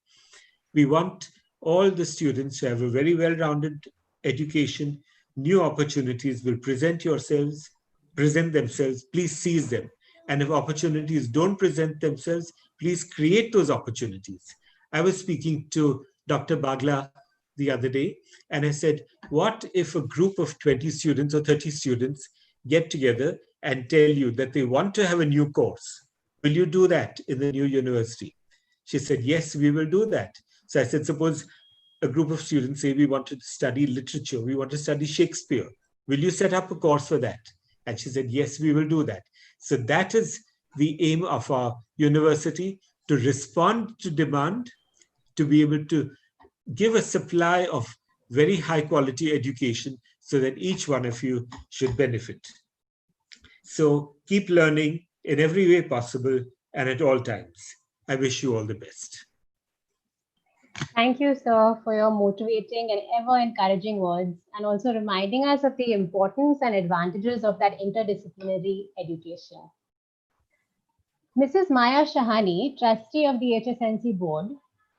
We want all the students to have a very well-rounded education. New opportunities will present themselves, please seize them. And if opportunities don't present themselves, please create those opportunities. I was speaking to Dr. Bagla the other day, and I said, what if a group of 20 students or 30 students get together and tell you that they want to have a new course? Will you do that in the new university? She said, yes, we will do that. So I said, suppose a group of students say we want to study literature, we want to study Shakespeare. Will you set up a course for that? And she said, yes, we will do that. So that is the aim of our university, to respond to demand, to be able to give a supply of very high quality education so that each one of you should benefit. So keep learning in every way possible and at all times. I wish you all the best. Thank you, sir, for your motivating and ever encouraging words, and also reminding us of the importance and advantages of that interdisciplinary education. Mrs. Maya Shahani, trustee of the HSNC board,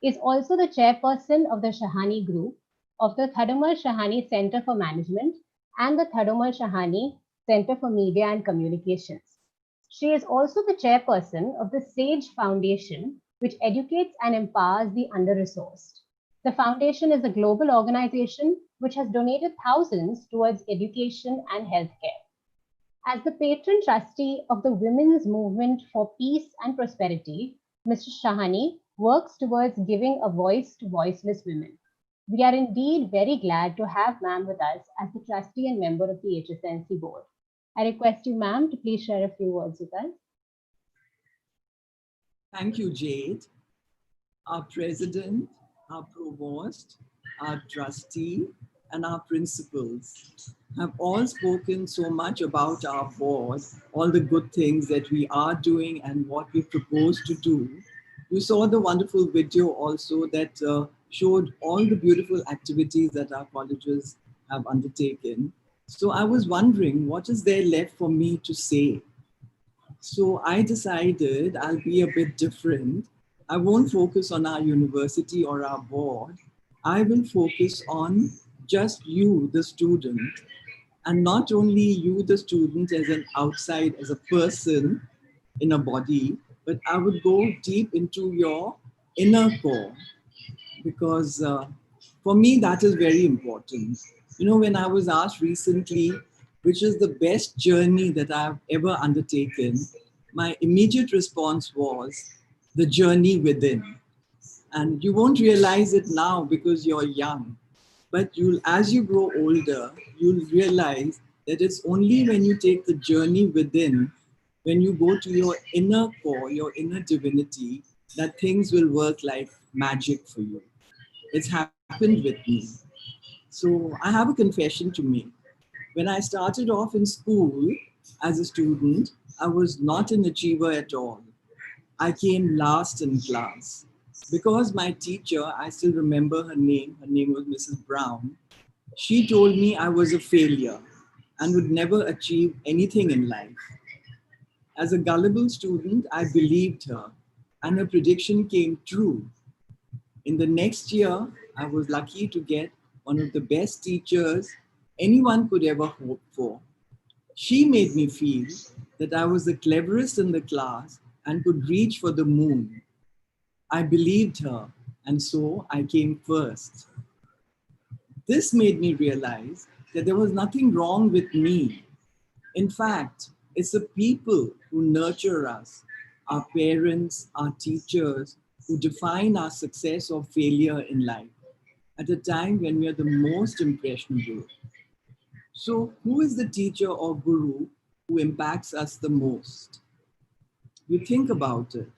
is also the chairperson of the Shahani Group, of the Thadumal Shahani Center for Management and the Thadumal Shahani Center for Media and Communications. She is also the chairperson of the SAGE Foundation, which educates and empowers the under-resourced. The foundation is a global organization which has donated thousands towards education and healthcare. As the patron trustee of the Women's Movement for Peace and Prosperity, Mr. Shahani works towards giving a voice to voiceless women. We are indeed very glad to have ma'am with us as the trustee and member of the HSNC board. I request you, ma'am, to please share a few words with us. Thank you, Jade. Our president, our provost, our trustee, and our principals have all spoken so much about our board, all the good things that we are doing and what we propose to do. You saw the wonderful video also that showed all the beautiful activities that our colleges have undertaken. So I was wondering, what is there left for me to say? So I decided I'll be a bit different. I won't focus on our university or our board. I will focus on just you, the student, and not only you, the student, as an outside, as a person in a body, but I would go deep into your inner core, because for me, that is very important. You know, when I was asked recently, which is the best journey that I've ever undertaken, my immediate response was the journey within. And you won't realize it now because you're young, but as you grow older, you'll realize that it's only when you take the journey within, when you go to your inner core, your inner divinity, that things will work like magic for you. It's happened with me. So I have a confession to make. When I started off in school as a student, I was not an achiever at all. I came last in class because my teacher, I still remember her name was Mrs. Brown. She told me I was a failure and would never achieve anything in life. As a gullible student, I believed her, and her prediction came true. In the next year, I was lucky to get one of the best teachers anyone could ever hope for. She made me feel that I was the cleverest in the class and could reach for the moon. I believed her, and so I came first. This made me realize that there was nothing wrong with me. In fact, it's the people who nurture us, our parents, our teachers, who define our success or failure in life at a time when we are the most impressionable. So, who is the teacher or guru who impacts us the most? You think about it.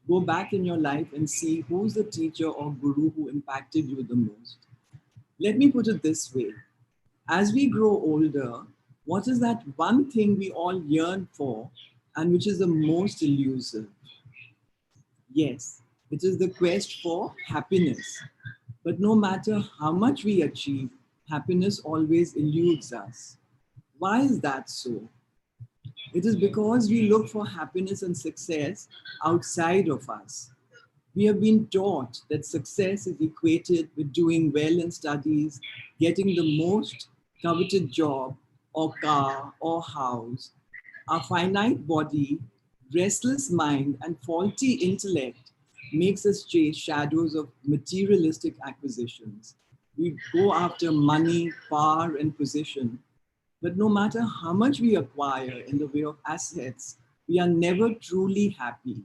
Go back in your life and see who's the teacher or guru who impacted you the most. Let me put it this way. As we grow older, what is that one thing we all yearn for and which is the most elusive? Yes, it is the quest for happiness. But no matter how much we achieve, happiness always eludes us. Why is that so? It is because we look for happiness and success outside of us. We have been taught that success is equated with doing well in studies, getting the most coveted job or car or house. Our finite body, restless mind, and faulty intellect makes us chase shadows of materialistic acquisitions. We go after money, power, and position. But no matter how much we acquire in the way of assets, we are never truly happy.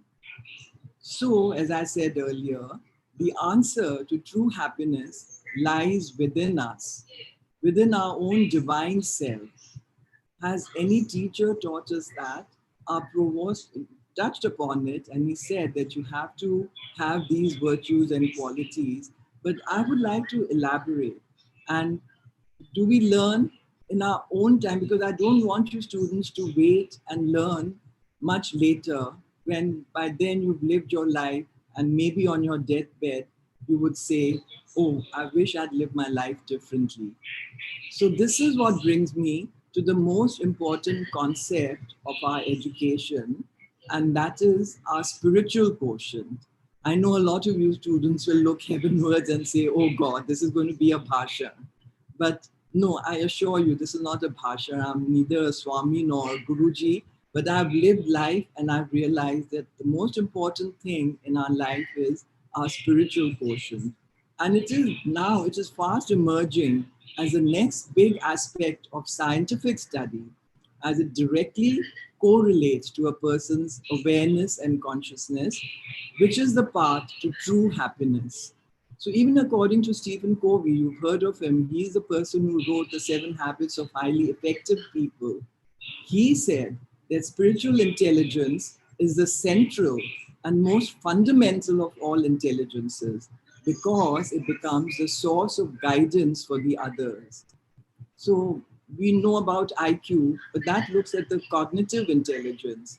So, as I said earlier, the answer to true happiness lies within us, within our own divine self. Has any teacher taught us that? Our provost touched upon it and he said that you have to have these virtues and qualities. But I would like to elaborate. And do we learn in our own time? Because I don't want you students to wait and learn much later when by then you've lived your life and maybe on your deathbed you would say, oh, I wish I'd lived my life differently. So this is what brings me to the most important concept of our education, and that is our spiritual quotient. I know a lot of you students will look heavenwards and say, oh God, this is going to be a bhasha. But no, I assure you, this is not a bhasha. I'm neither a Swami nor a Guruji, but I've lived life and I've realized that the most important thing in our life is our spiritual quotient. And it is fast emerging as the next big aspect of scientific study, as it directly correlates to a person's awareness and consciousness, which is the path to true happiness. So even according to Stephen Covey, you've heard of him, he's the person who wrote The 7 Habits of Highly Effective People. He said that spiritual intelligence is the central and most fundamental of all intelligences because it becomes the source of guidance for the others. So we know about IQ, but that looks at the cognitive intelligence.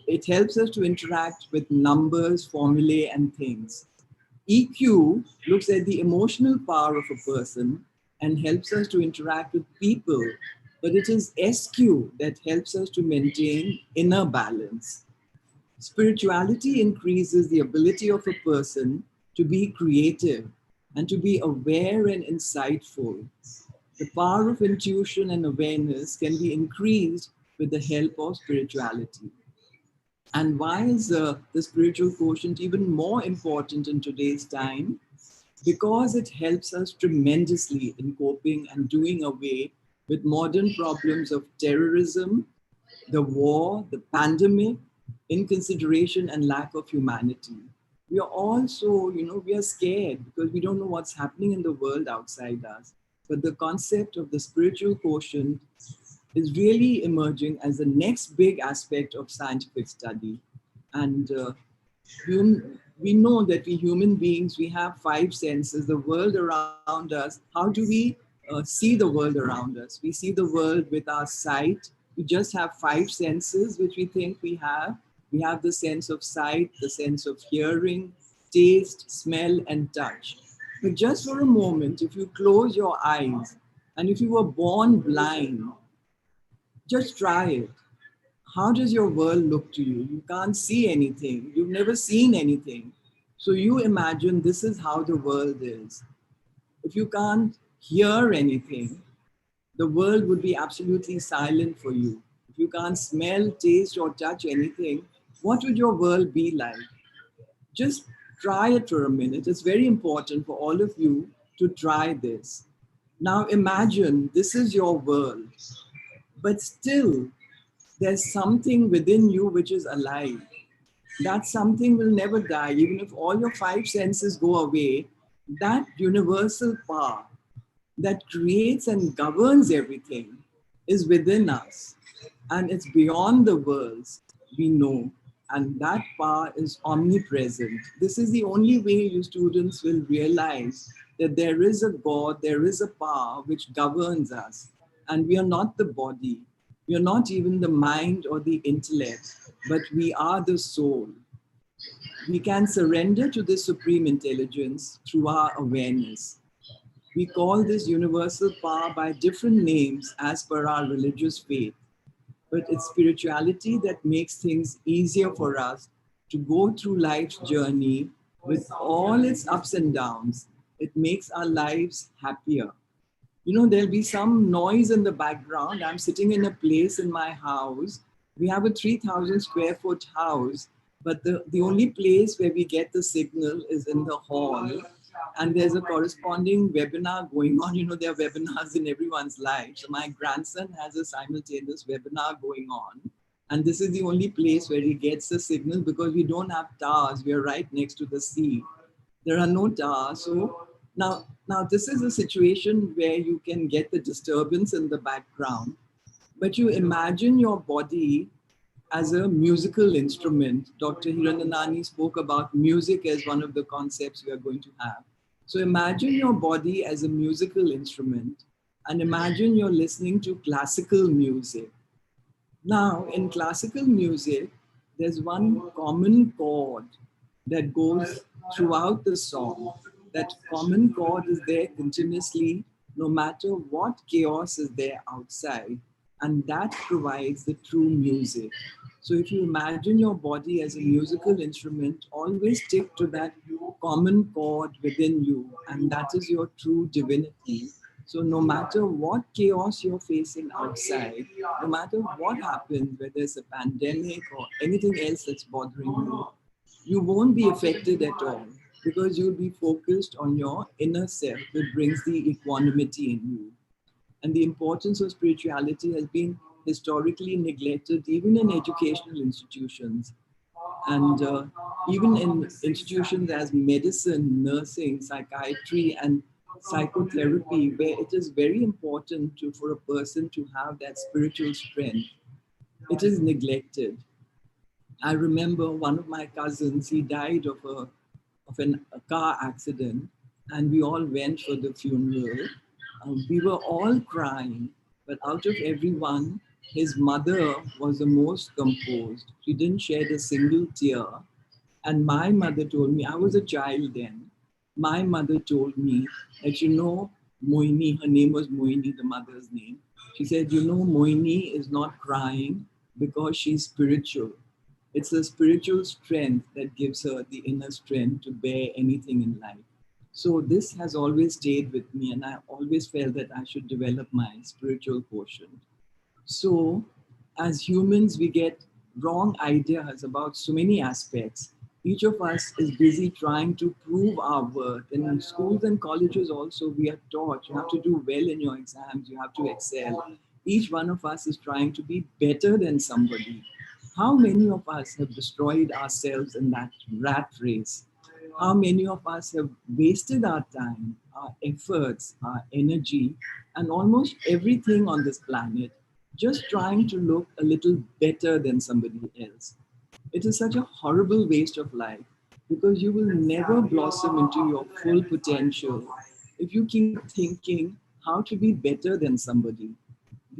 It helps us to interact with numbers, formulae, and things. EQ looks at the emotional power of a person and helps us to interact with people, but it is SQ that helps us to maintain inner balance. Spirituality increases the ability of a person to be creative and to be aware and insightful. The power of intuition and awareness can be increased with the help of spirituality. And why is the spiritual quotient even more important in today's time? Because it helps us tremendously in coping and doing away with modern problems of terrorism, the war, the pandemic, inconsideration, and lack of humanity. We are also, we are scared because we don't know what's happening in the world outside us. But the concept of the spiritual quotient is really emerging as the next big aspect of scientific study. And we know that we human beings, we have 5 senses, the world around us. How do we see the world around us? We see the world with our sight. We just have 5 senses which we think we have. We have the sense of sight, the sense of hearing, taste, smell, and touch. But just for a moment, if you close your eyes And if you were born blind, just try it. How does your world look to you? You can't see anything. You've never seen anything. So you imagine this is how the world is. If you can't hear anything, the world would be absolutely silent for you. If you can't smell, taste, or touch anything, what would your world be like? Just try it for a minute. It's very important for all of you to try this. Now imagine this is your world, but still there's something within you which is alive. That something will never die. Even if all your five senses go away, that universal power that creates and governs everything is within us. And it's beyond the worlds we know. And that power is omnipresent. This is the only way you students will realize that there is a God, there is a power which governs us. And we are not the body. We are not even the mind or the intellect, but we are the soul. We can surrender to this supreme intelligence through our awareness. We call this universal power by different names as per our religious faith, but it's spirituality that makes things easier for us to go through life's journey with all its ups and downs. It makes our lives happier. You know, there'll be some noise in the background. I'm sitting in a place in my house. We have a 3,000 square foot house, but the only place where we get the signal is in the hall. And there's a corresponding webinar going on. You know, there are webinars in everyone's life. So my grandson has a simultaneous webinar going on. And this is the only place where he gets the signal because we don't have towers. We are right next to the sea. There are no towers. So now this is a situation where you can get the disturbance in the background, but you imagine your body as a musical instrument. Dr. Hiranandani spoke about music as one of the concepts we are going to have. So imagine your body as a musical instrument and imagine you're listening to classical music. Now, in classical music, there's one common chord that goes throughout the song. That common chord is there continuously, no matter what chaos is there outside. And that provides the true music. So if you imagine your body as a musical instrument, always stick to that common chord within you. And that is your true divinity. So no matter what chaos you're facing outside, no matter what happens, whether it's a pandemic or anything else that's bothering you, you won't be affected at all because you'll be focused on your inner self, which brings the equanimity in you. And the importance of spirituality has been historically neglected, even in educational institutions. And even in institutions as medicine, nursing, psychiatry, and psychotherapy, where it is very important for a person to have that spiritual strength, it is neglected. I remember one of my cousins, he died of a car accident, and we all went for the funeral. We were all crying, but out of everyone, his mother was the most composed. She didn't shed a single tear. And my mother told me, I was a child then. My mother told me that, you know, Moini, her name was Moini, the mother's name. She said, you know, Moini is not crying because she's spiritual. It's the spiritual strength that gives her the inner strength to bear anything in life. So this has always stayed with me, and I always felt that I should develop my spiritual quotient. So as humans, we get wrong ideas about so many aspects. Each of us is busy trying to prove our worth. And in schools and colleges also, we are taught you have to do well in your exams, you have to excel. Each one of us is trying to be better than somebody. How many of us have destroyed ourselves in that rat race? How many of us have wasted our time, our efforts, our energy, and almost everything on this planet just trying to look a little better than somebody else? It is such a horrible waste of life because you will never blossom into your full potential if you keep thinking how to be better than somebody.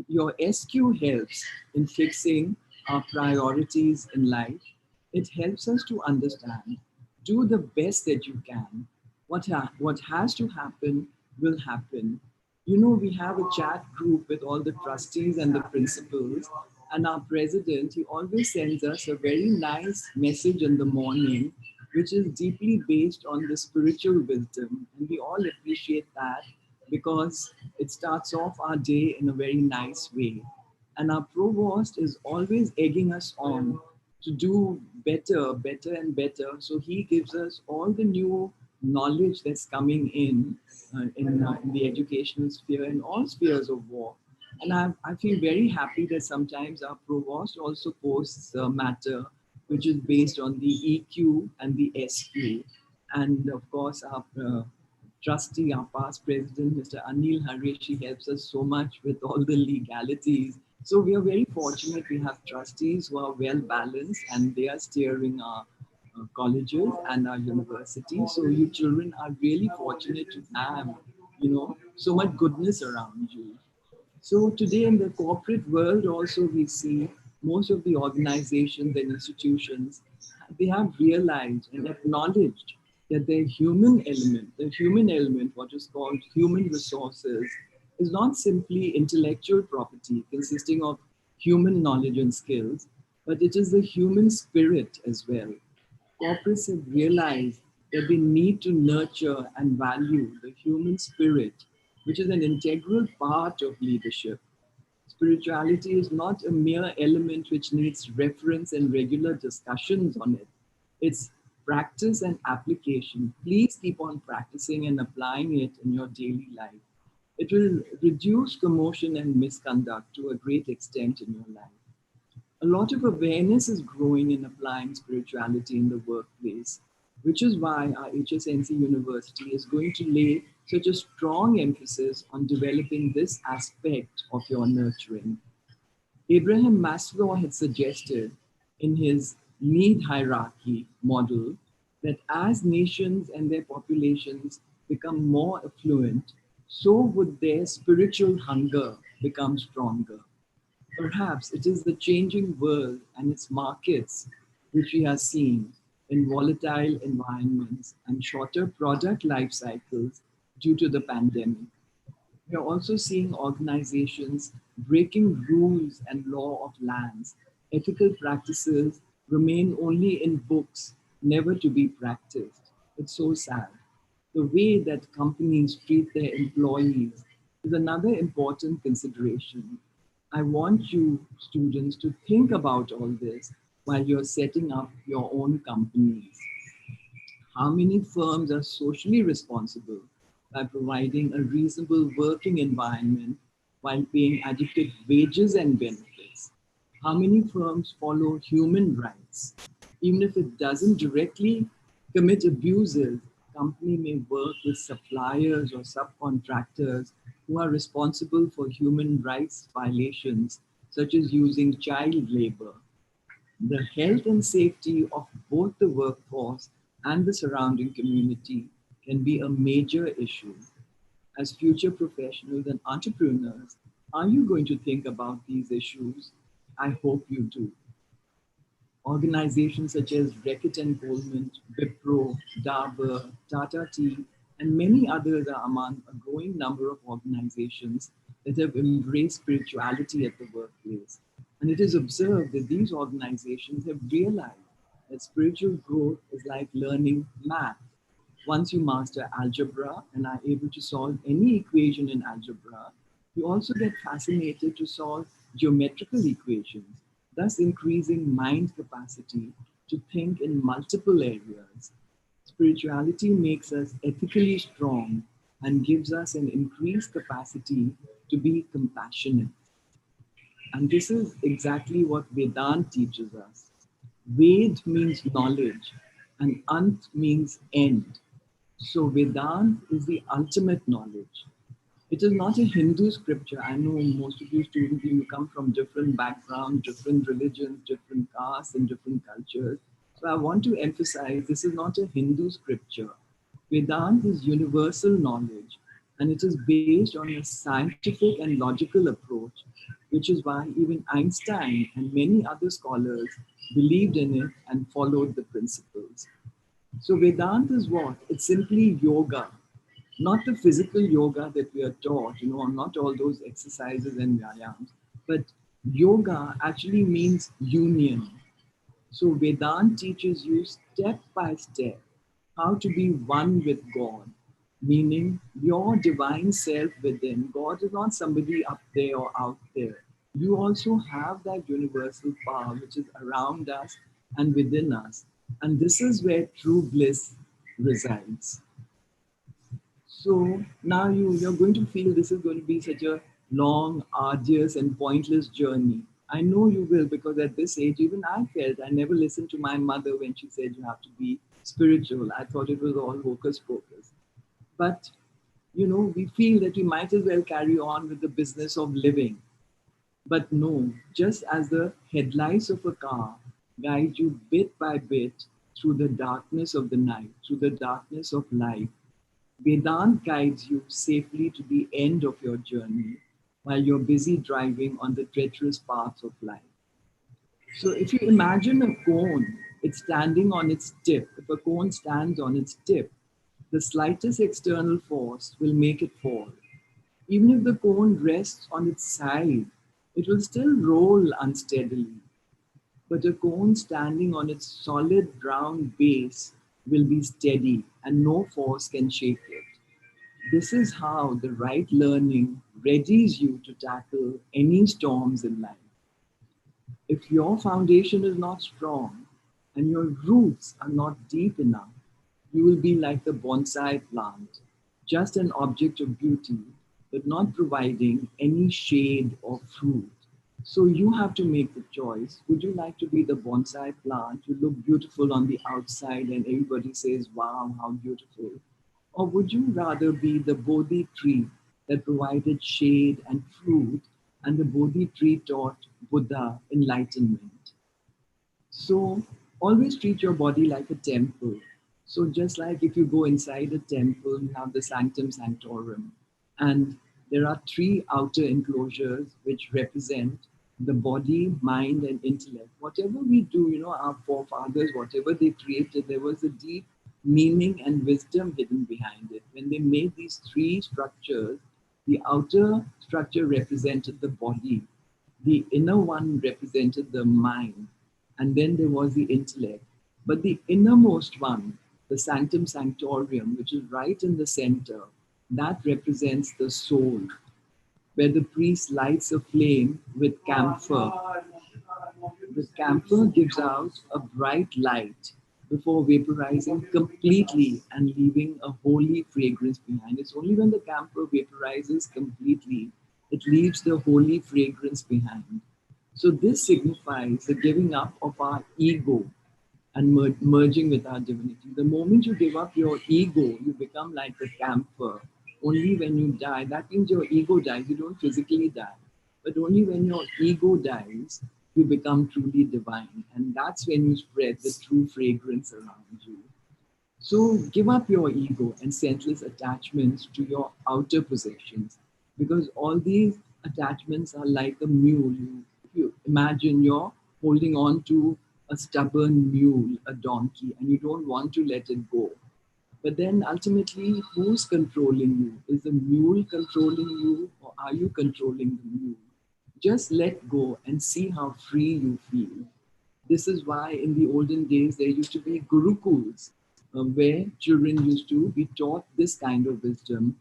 Your SQ helps in fixing our priorities in life. It helps us to understand, do the best that you can. What has to happen will happen. You know, we have a chat group with all the trustees and the principals, and our president, he always sends us a very nice message in the morning, which is deeply based on the spiritual wisdom. And we all appreciate that because it starts off our day in a very nice way. And our provost is always egging us on to do better, better, and better. So he gives us all the new knowledge that's coming in the educational sphere and all spheres of war. And I feel very happy that sometimes our provost also posts matter which is based on the EQ and the SQ. And of course, our trustee, our past president, Mr. Anil Harish, he helps us so much with all the legalities. So we are very fortunate we have trustees who are well balanced and they are steering our colleges and our universities. So you children are really fortunate to have, so much goodness around you. So today in the corporate world also we see most of the organizations and institutions, they have realized and acknowledged that the human element, what is called human resources, is not simply intellectual property consisting of human knowledge and skills, but it is the human spirit as well. Corporates have realized that they need to nurture and value the human spirit, which is an integral part of leadership. Spirituality is not a mere element which needs reference and regular discussions on it. It's practice and application. Please keep on practicing and applying it in your daily life. It will reduce commotion and misconduct to a great extent in your life. A lot of awareness is growing in applying spirituality in the workplace, which is why our HSNC University is going to lay such a strong emphasis on developing this aspect of your nurturing. Abraham Maslow had suggested in his need hierarchy model that as nations and their populations become more affluent, so would their spiritual hunger become stronger. Perhaps it is the changing world and its markets which we are seeing in volatile environments and shorter product life cycles due to the pandemic. We are also seeing organizations breaking rules and law of lands. Ethical practices remain only in books, never to be practiced. It's so sad. The way that companies treat their employees is another important consideration. I want you students to think about all this while you're setting up your own companies. How many firms are socially responsible by providing a reasonable working environment while paying adequate wages and benefits? How many firms follow human rights? Even if it doesn't directly commit abuses, company may work with suppliers or subcontractors who are responsible for human rights violations, such as using child labor. The health and safety of both the workforce and the surrounding community can be a major issue. As future professionals and entrepreneurs, are you going to think about these issues? I hope you do. Organizations such as Reckitt and Coleman, Wipro, Dabur, Tata Tea, and many others are among a growing number of organizations that have embraced spirituality at the workplace. And it is observed that these organizations have realized that spiritual growth is like learning math. Once you master algebra and are able to solve any equation in algebra, you also get fascinated to solve geometrical equations, thus increasing mind capacity to think in multiple areas. Spirituality makes us ethically strong and gives us an increased capacity to be compassionate. And this is exactly what Vedanta teaches us. Ved means knowledge and Ant means end. So Vedanta is the ultimate knowledge. It is not a Hindu scripture. I know most of you students, you come from different backgrounds, different religions, different castes, and different cultures. So I want to emphasize this is not a Hindu scripture. Vedanta is universal knowledge, and it is based on a scientific and logical approach, which is why even Einstein and many other scholars believed in it and followed the principles. So Vedanta is what? It's simply yoga. Not the physical yoga that we are taught, not all those exercises and vyayams, but yoga actually means union. So Vedanta teaches you step by step how to be one with God, meaning your divine self within. God is not somebody up there or out there. You also have that universal power which is around us and within us. And this is where true bliss resides. So now you're going to feel this is going to be such a long, arduous, and pointless journey. I know you will, because at this age, even I felt I never listened to my mother when she said you have to be spiritual. I thought it was all hocus pocus. But, we feel that we might as well carry on with the business of living. But no, just as the headlights of a car guide you bit by bit through the darkness of the night, through the darkness of life, Vedanta guides you safely to the end of your journey while you're busy driving on the treacherous paths of life. So if you imagine a cone, it's standing on its tip. If a cone stands on its tip, the slightest external force will make it fall. Even if the cone rests on its side, it will still roll unsteadily. But a cone standing on its solid round base will be steady and no force can shake it. This is how the right learning readies you to tackle any storms in life. If your foundation is not strong and your roots are not deep enough, you will be like the bonsai plant, just an object of beauty, but not providing any shade or fruit. So you have to make the choice. Would you like to be the bonsai plant? You look beautiful on the outside and everybody says, wow, how beautiful. Or would you rather be the Bodhi tree that provided shade and fruit, and the Bodhi tree taught Buddha enlightenment? So always treat your body like a temple. So just like if you go inside a temple, you have the sanctum sanctorum, and there are 3 outer enclosures which represent the body, mind, and intellect. Whatever we do, our forefathers, whatever they created, there was a deep meaning and wisdom hidden behind it. When they made these 3 structures, the outer structure represented the body, the inner one represented the mind, and then there was the intellect. But the innermost one, the sanctum sanctorum, which is right in the center, that represents the soul, where the priest lights a flame with camphor. The camphor gives out a bright light before vaporizing completely and leaving a holy fragrance behind. It's only when the camphor vaporizes completely, it leaves the holy fragrance behind. So this signifies the giving up of our ego and merging with our divinity. The moment you give up your ego, you become like the camphor. Only when you die, that means your ego dies. You don't physically die. But only when your ego dies, you become truly divine. And that's when you spread the true fragrance around you. So give up your ego and senseless attachments to your outer possessions, because all these attachments are like a mule. You imagine you're holding on to a stubborn mule, a donkey, and you don't want to let it go. But then ultimately, who's controlling you? Is the mule controlling you, or are you controlling the mule? Just let go and see how free you feel. This is why in the olden days, there used to be gurukuls, where children used to be taught this kind of wisdom.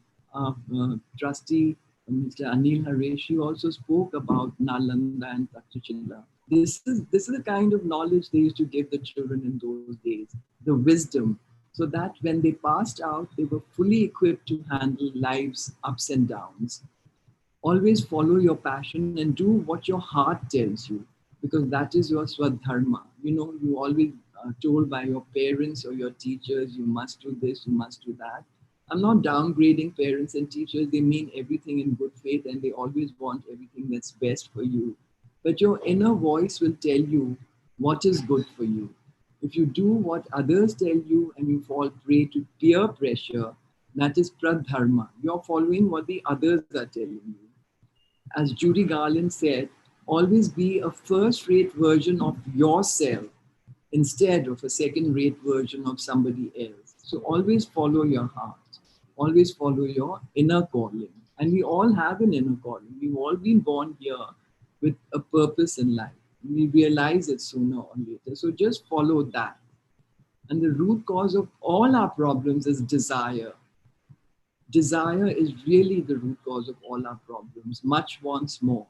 Trustee Mr. Anil Harish, he also spoke about Nalanda and Takshashila. This is the kind of knowledge they used to give the children in those days, the wisdom, so that when they passed out, they were fully equipped to handle life's ups and downs. Always follow your passion and do what your heart tells you, because that is your swadharma. You always are told by your parents or your teachers, you must do this, you must do that. I'm not downgrading parents and teachers. They mean everything in good faith and they always want everything that's best for you. But your inner voice will tell you what is good for you. If you do what others tell you and you fall prey to peer pressure, that is pradharma. You're following what the others are telling you. As Judy Garland said, always be a first-rate version of yourself instead of a second-rate version of somebody else. So always follow your heart. always follow your inner calling. And we all have an inner calling. We've all been born here with a purpose in life. We realize it sooner or later. So just follow that. And the root cause of all our problems is desire. Desire is really the root cause of all our problems. Much wants more.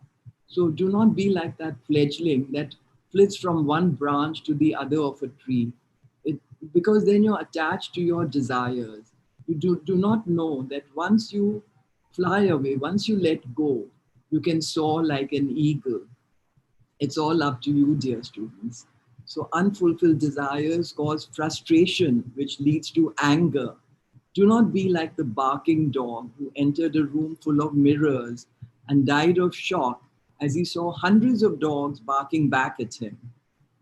So do not be like that fledgling that flits from one branch to the other of a tree. Because then you're attached to your desires. You do not know that once you fly away, once you let go, you can soar like an eagle. It's all up to you, dear students. So unfulfilled desires cause frustration, which leads to anger. Do not be like the barking dog who entered a room full of mirrors and died of shock as he saw hundreds of dogs barking back at him.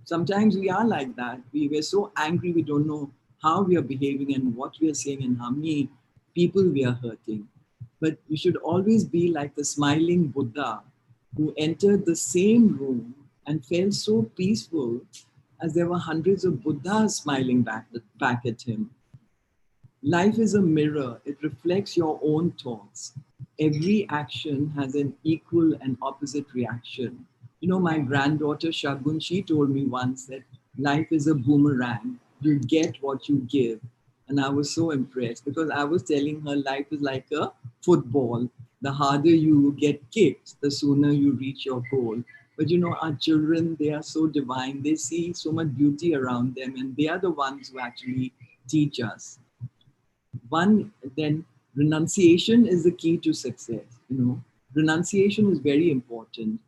Sometimes we are like that. We're so angry, we don't know how we are behaving and what we are saying and how many people we are hurting. But we should always be like the smiling Buddha who entered the same room and felt so peaceful as there were hundreds of Buddhas smiling back at him. Life is a mirror. It reflects your own thoughts. Every action has an equal and opposite reaction. You know, my granddaughter Shagun, she told me once that life is a boomerang. You get what you give. And I was so impressed because I was telling her life is like a football. The harder you get kicked, the sooner you reach your goal. But you know, our children, they are so divine. They see so much beauty around them and they are the ones who actually teach us. Then renunciation is the key to success. You know, renunciation is very important.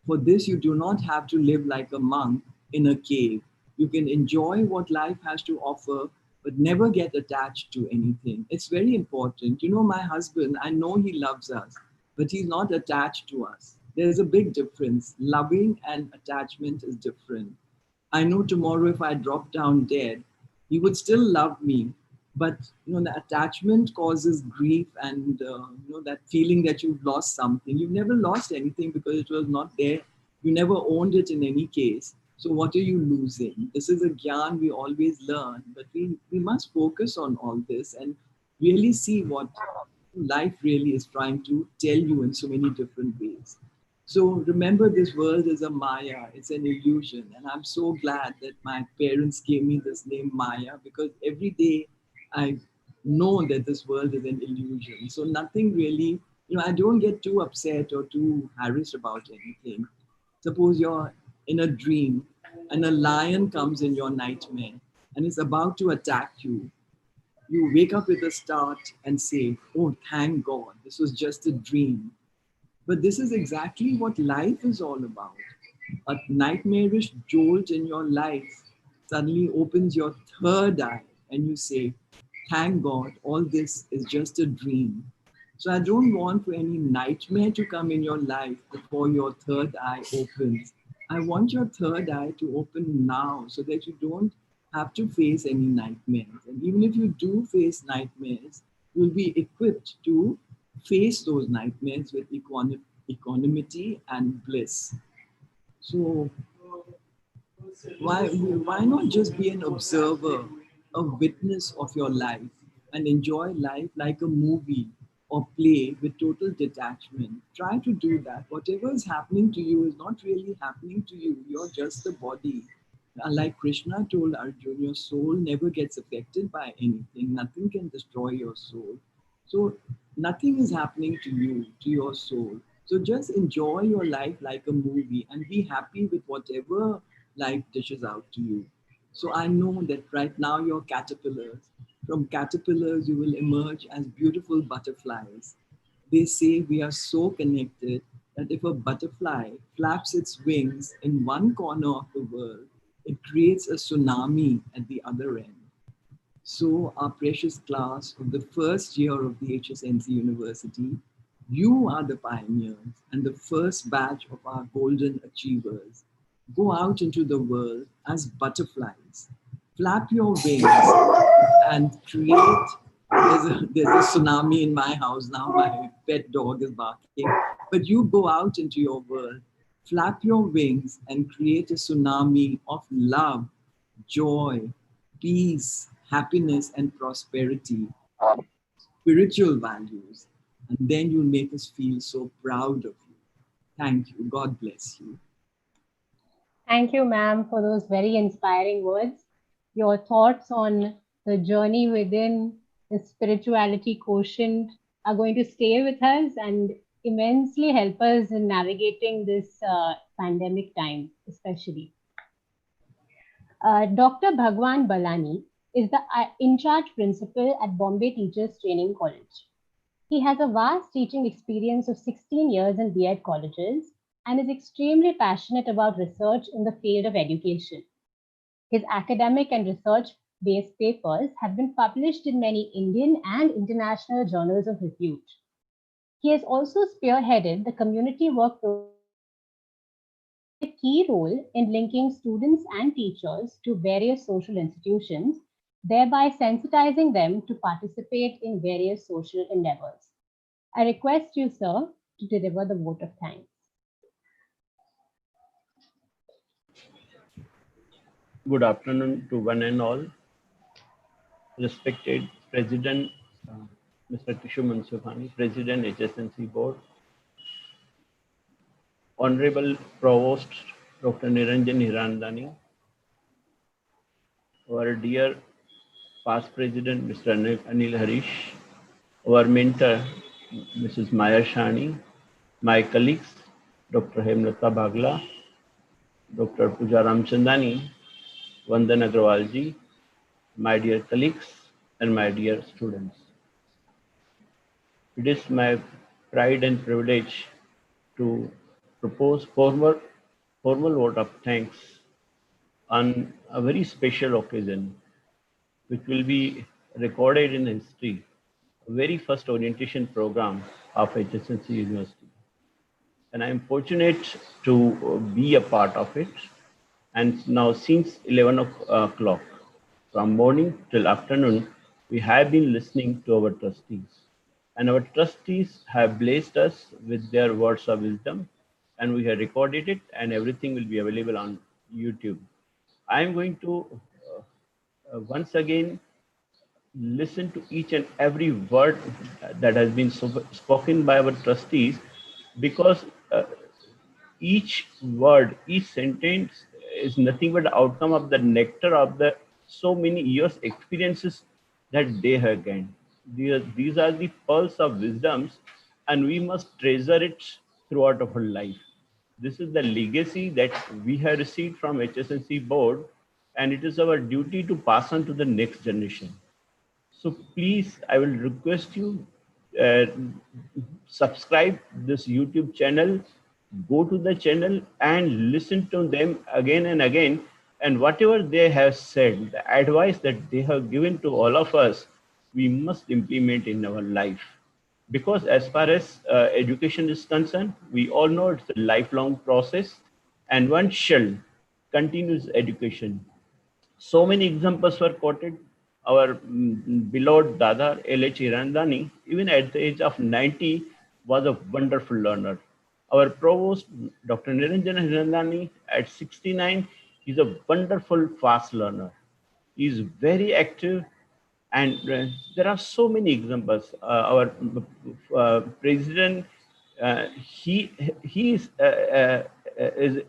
For this, you do not have to live like a monk in a cave. You can enjoy what life has to offer, but never get attached to anything. It's very important. You know, my husband, I know he loves us, but he's not attached to us. There's a big difference. Loving and attachment is different. I know tomorrow if I drop down dead, he would still love me. But you know, the attachment causes grief and you know, that feeling that you've lost something. You've never lost anything because it was not there. You never owned it in any case. So what are you losing? This is a gyan we always learn, but we must focus on all this and really see what life really is trying to tell you in so many different ways. So remember, this world is a Maya, it's an illusion. And I'm so glad that my parents gave me this name Maya, because every day I know that this world is an illusion. So nothing really, you know, I don't get too upset or too harassed about anything. Suppose you're in a dream and a lion comes in your nightmare and is about to attack you. You wake up with a start and say, oh, thank God, this was just a dream. But this is exactly what life is all about. A nightmarish jolt in your life suddenly opens your third eye and you say, thank God, all this is just a dream. So I don't want for any nightmare to come in your life before your third eye opens. I want your third eye to open now so that you don't have to face any nightmares. And even if you do face nightmares, you'll be equipped to face those nightmares with equanimity and bliss. So why not just be an observer, a witness of your life, and enjoy life like a movie or play with total detachment? Try to do that. Whatever is happening to you is not really happening to you. You're just the body. Like Krishna told Arjuna, your soul never gets affected by anything. Nothing can destroy your soul. So nothing is happening to you, to your soul. So just enjoy your life like a movie and be happy with whatever life dishes out to you. So I know that right now you're caterpillars. From caterpillars, you will emerge as beautiful butterflies. They say we are so connected that if a butterfly flaps its wings in one corner of the world, it creates a tsunami at the other end. So our precious class of the first year of the HSNC University, you are the pioneers and the first batch of our golden achievers. Go out into the world as butterflies. Flap your wings and create. There's a tsunami in my house now. My pet dog is barking. But you go out into your world, flap your wings and create a tsunami of love, joy, peace, happiness, and prosperity. spiritual values, and then you'll make us feel so proud of you. Thank you. God bless you. Thank you, ma'am, for those very inspiring words. Your thoughts on the journey within the spirituality quotient are going to stay with us and immensely help us in navigating this pandemic time, especially. Dr. Bhagwan Balani is the in-charge principal at Bombay Teachers Training College. He has a vast teaching experience of 16 years in B.Ed colleges and is extremely passionate about research in the field of education. His academic and research-based papers have been published in many Indian and international journals of repute. He has also spearheaded the community work a key role in linking students and teachers to various social institutions, thereby sensitizing them to participate in various social endeavors. I request you, sir, to deliver the vote of thanks. Good afternoon to one and all. Respected President, Mr. Kishuman Sukhani, President, Adjacency Board, Honorable Provost, Dr. Niranjan Nanda, our dear past President, Mr. Anil Harish, our mentor, Mrs. Maya Shani, my colleagues, Dr. Hemlata Bagla, Dr. Pooja Ramchandani, Vandan Agrawalji, my dear colleagues, and my dear students. It is my pride and privilege to propose formal vote of thanks on a very special occasion, which will be recorded in history, the very first orientation program of Adjacency University. And I am fortunate to be a part of it. And now since 11 o'clock, from morning till afternoon, we have been listening to our trustees. And our trustees have blessed us with their words of wisdom, and we have recorded it, and everything will be available on YouTube. I am going to once again listen to each and every word that has been spoken by our trustees, because each word, each sentence is nothing but the outcome of the nectar of the so many years experiences that they have gained. These are the pearls of wisdoms, and we must treasure it throughout our life. This is the legacy that we have received from HSNC board, and it is our duty to pass on to the next generation. So please, I will request you, subscribe this YouTube channel, go to the channel and listen to them again and again. And whatever they have said, the advice that they have given to all of us, we must implement in our life. Because as far as education is concerned, we all know it's a lifelong process, and one shall continues education. So many examples were quoted. Our beloved Dada L.H. Irandani, even at the age of 90, was a wonderful learner. Our provost, Dr. Niranjan Nanda, at 69, is a wonderful fast learner. He is very active, and there are so many examples. Our president, he is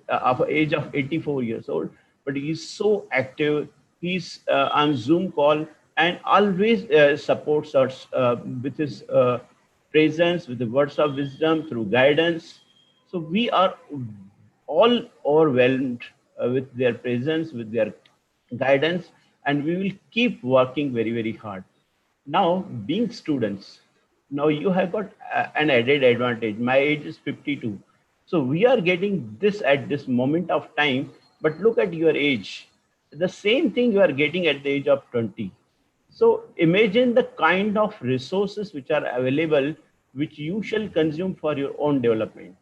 of age of 84 years old, but he is so active. He's on Zoom call and always supports us with his presence, with the words of wisdom, through guidance. So we are all overwhelmed with their presence, with their guidance, and we will keep working very, very hard. Now, being students, now you have got an added advantage. My age is 52. So we are getting this at this moment of time, but look at your age. The same thing you are getting at the age of 20. So imagine the kind of resources which are available, which you shall consume for your own development.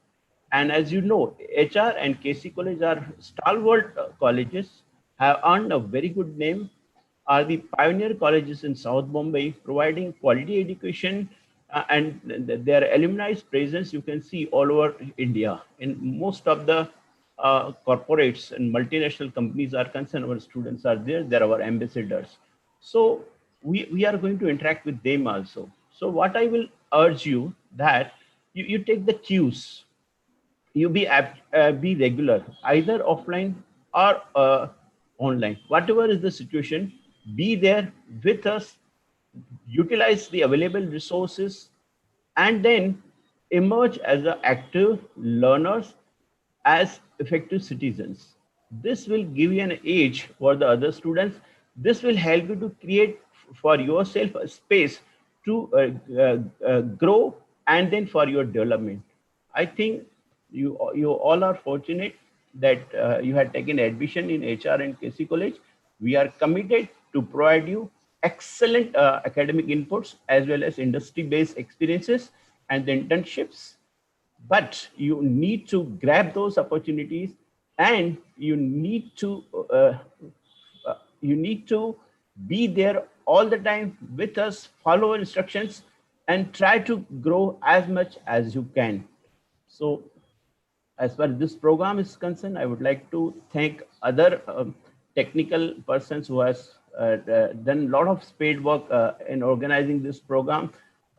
And as you know, HR and KC College are stalwart colleges, have earned a very good name, are the pioneer colleges in South Bombay, providing quality education, and their alumni presence you can see all over India. In most of the corporates and multinational companies are concerned, our students are there, they're our ambassadors. So we are going to interact with them also. So what I will urge you that you take the cues, you be regular, either offline or online, whatever is the situation, be there with us, utilize the available resources, and then emerge as active learners, as effective citizens. This will give you an edge for the other students. This will help you to create for yourself a space to grow, and then for your development. I think you all are fortunate that you had taken admission in HR and KC College. We are committed to provide you excellent academic inputs as well as industry-based experiences and the internships. But you need to grab those opportunities, and you need to be there all the time with us, follow instructions, and try to grow as much as you can. So as far as this program is concerned, I would like to thank other technical persons who has done a lot of spade work in organizing this program.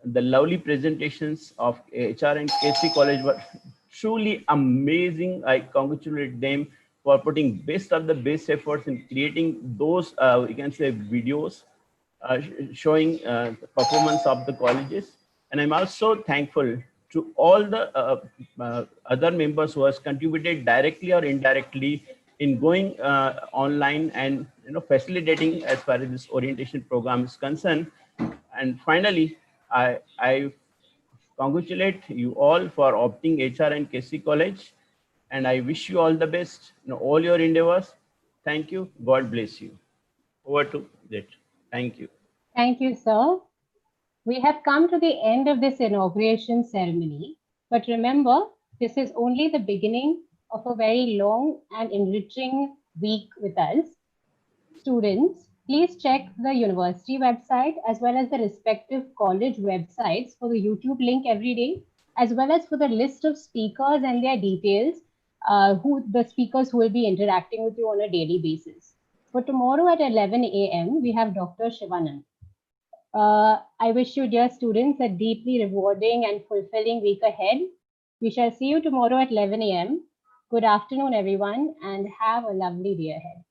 The lovely presentations of HR and KC College were truly amazing. I congratulate them for putting best of the best efforts in creating those, we can say, videos showing the performance of the colleges. And I'm also thankful to all the other members who has contributed directly or indirectly in going online and facilitating as far as this orientation program is concerned. And finally, I congratulate you all for opting HR and KC College, and I wish you all the best in all your endeavors. Thank you. God bless you. Over to Jet. Thank you. Thank you, sir. We have come to the end of this inauguration ceremony, but remember, this is only the beginning of a very long and enriching week with us. Students, please check the university website as well as the respective college websites for the YouTube link every day, as well as for the list of speakers and their details, the speakers who will be interacting with you on a daily basis. For tomorrow at 11 a.m., we have Dr. Shivanand. I wish you, dear students, a deeply rewarding and fulfilling week ahead. We shall see you tomorrow at 11 a.m. Good afternoon, everyone, and have a lovely day ahead.